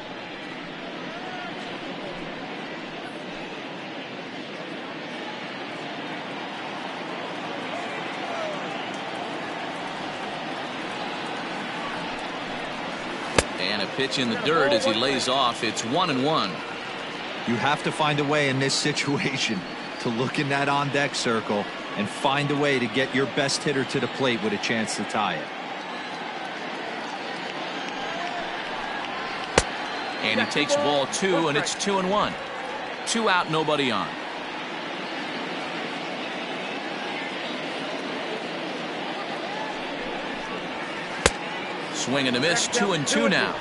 [SPEAKER 1] And a pitch in the dirt as he lays off. It's 1-1.
[SPEAKER 4] You have to find a way in this situation to look in that on-deck circle and find a way to get your best hitter to the plate with a chance to tie it.
[SPEAKER 1] And he takes ball 2, and it's 2-1. 2 out, nobody on. Swing and a miss. 2-2 now.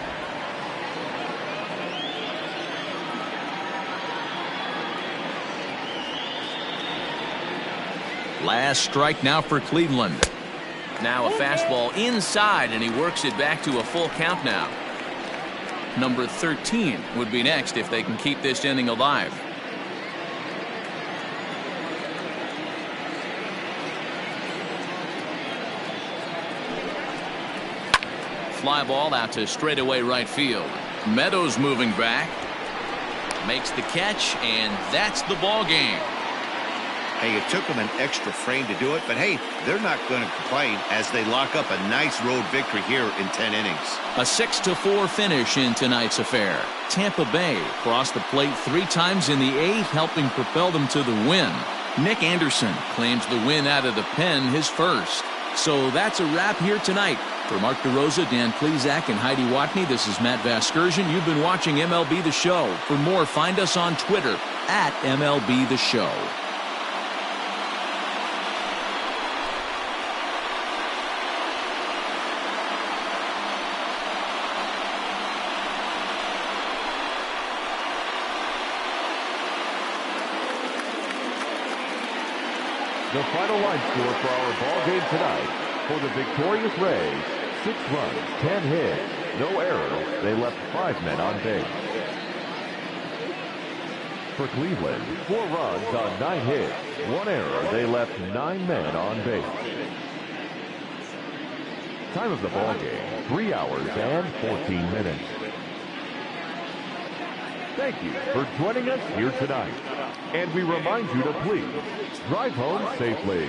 [SPEAKER 1] Last strike now for Cleveland. Now a fastball inside, and he works it back to a full count now. Number 13 would be next if they can keep this inning alive. Fly ball out to straightaway right field. Meadows moving back. Makes the catch, and that's the ball game.
[SPEAKER 2] Hey, it took them an extra frame to do it, but hey, they're not going to complain as they lock up a nice road victory here in 10 innings.
[SPEAKER 1] A 6-4 finish in tonight's affair. Tampa Bay crossed the plate 3 times in the 8th, helping propel them to the win. Nick Anderson claims the win out of the pen, his first. So that's a wrap here tonight. For Mark DeRosa, Dan Plesac, and Heidi Watney, this is Matt Vasgersian. You've been watching MLB The Show. For more, find us on Twitter at MLB The Show.
[SPEAKER 3] The final line score for our ball game tonight: for the victorious Rays, 6 runs, 10 hits, no errors. They left 5 men on base. For Cleveland, 4 runs on 9 hits, 1 error. They left 9 men on base. Time of the ball game: 3 hours and 14 minutes. Thank you for joining us here tonight. And we remind you to please drive home safely.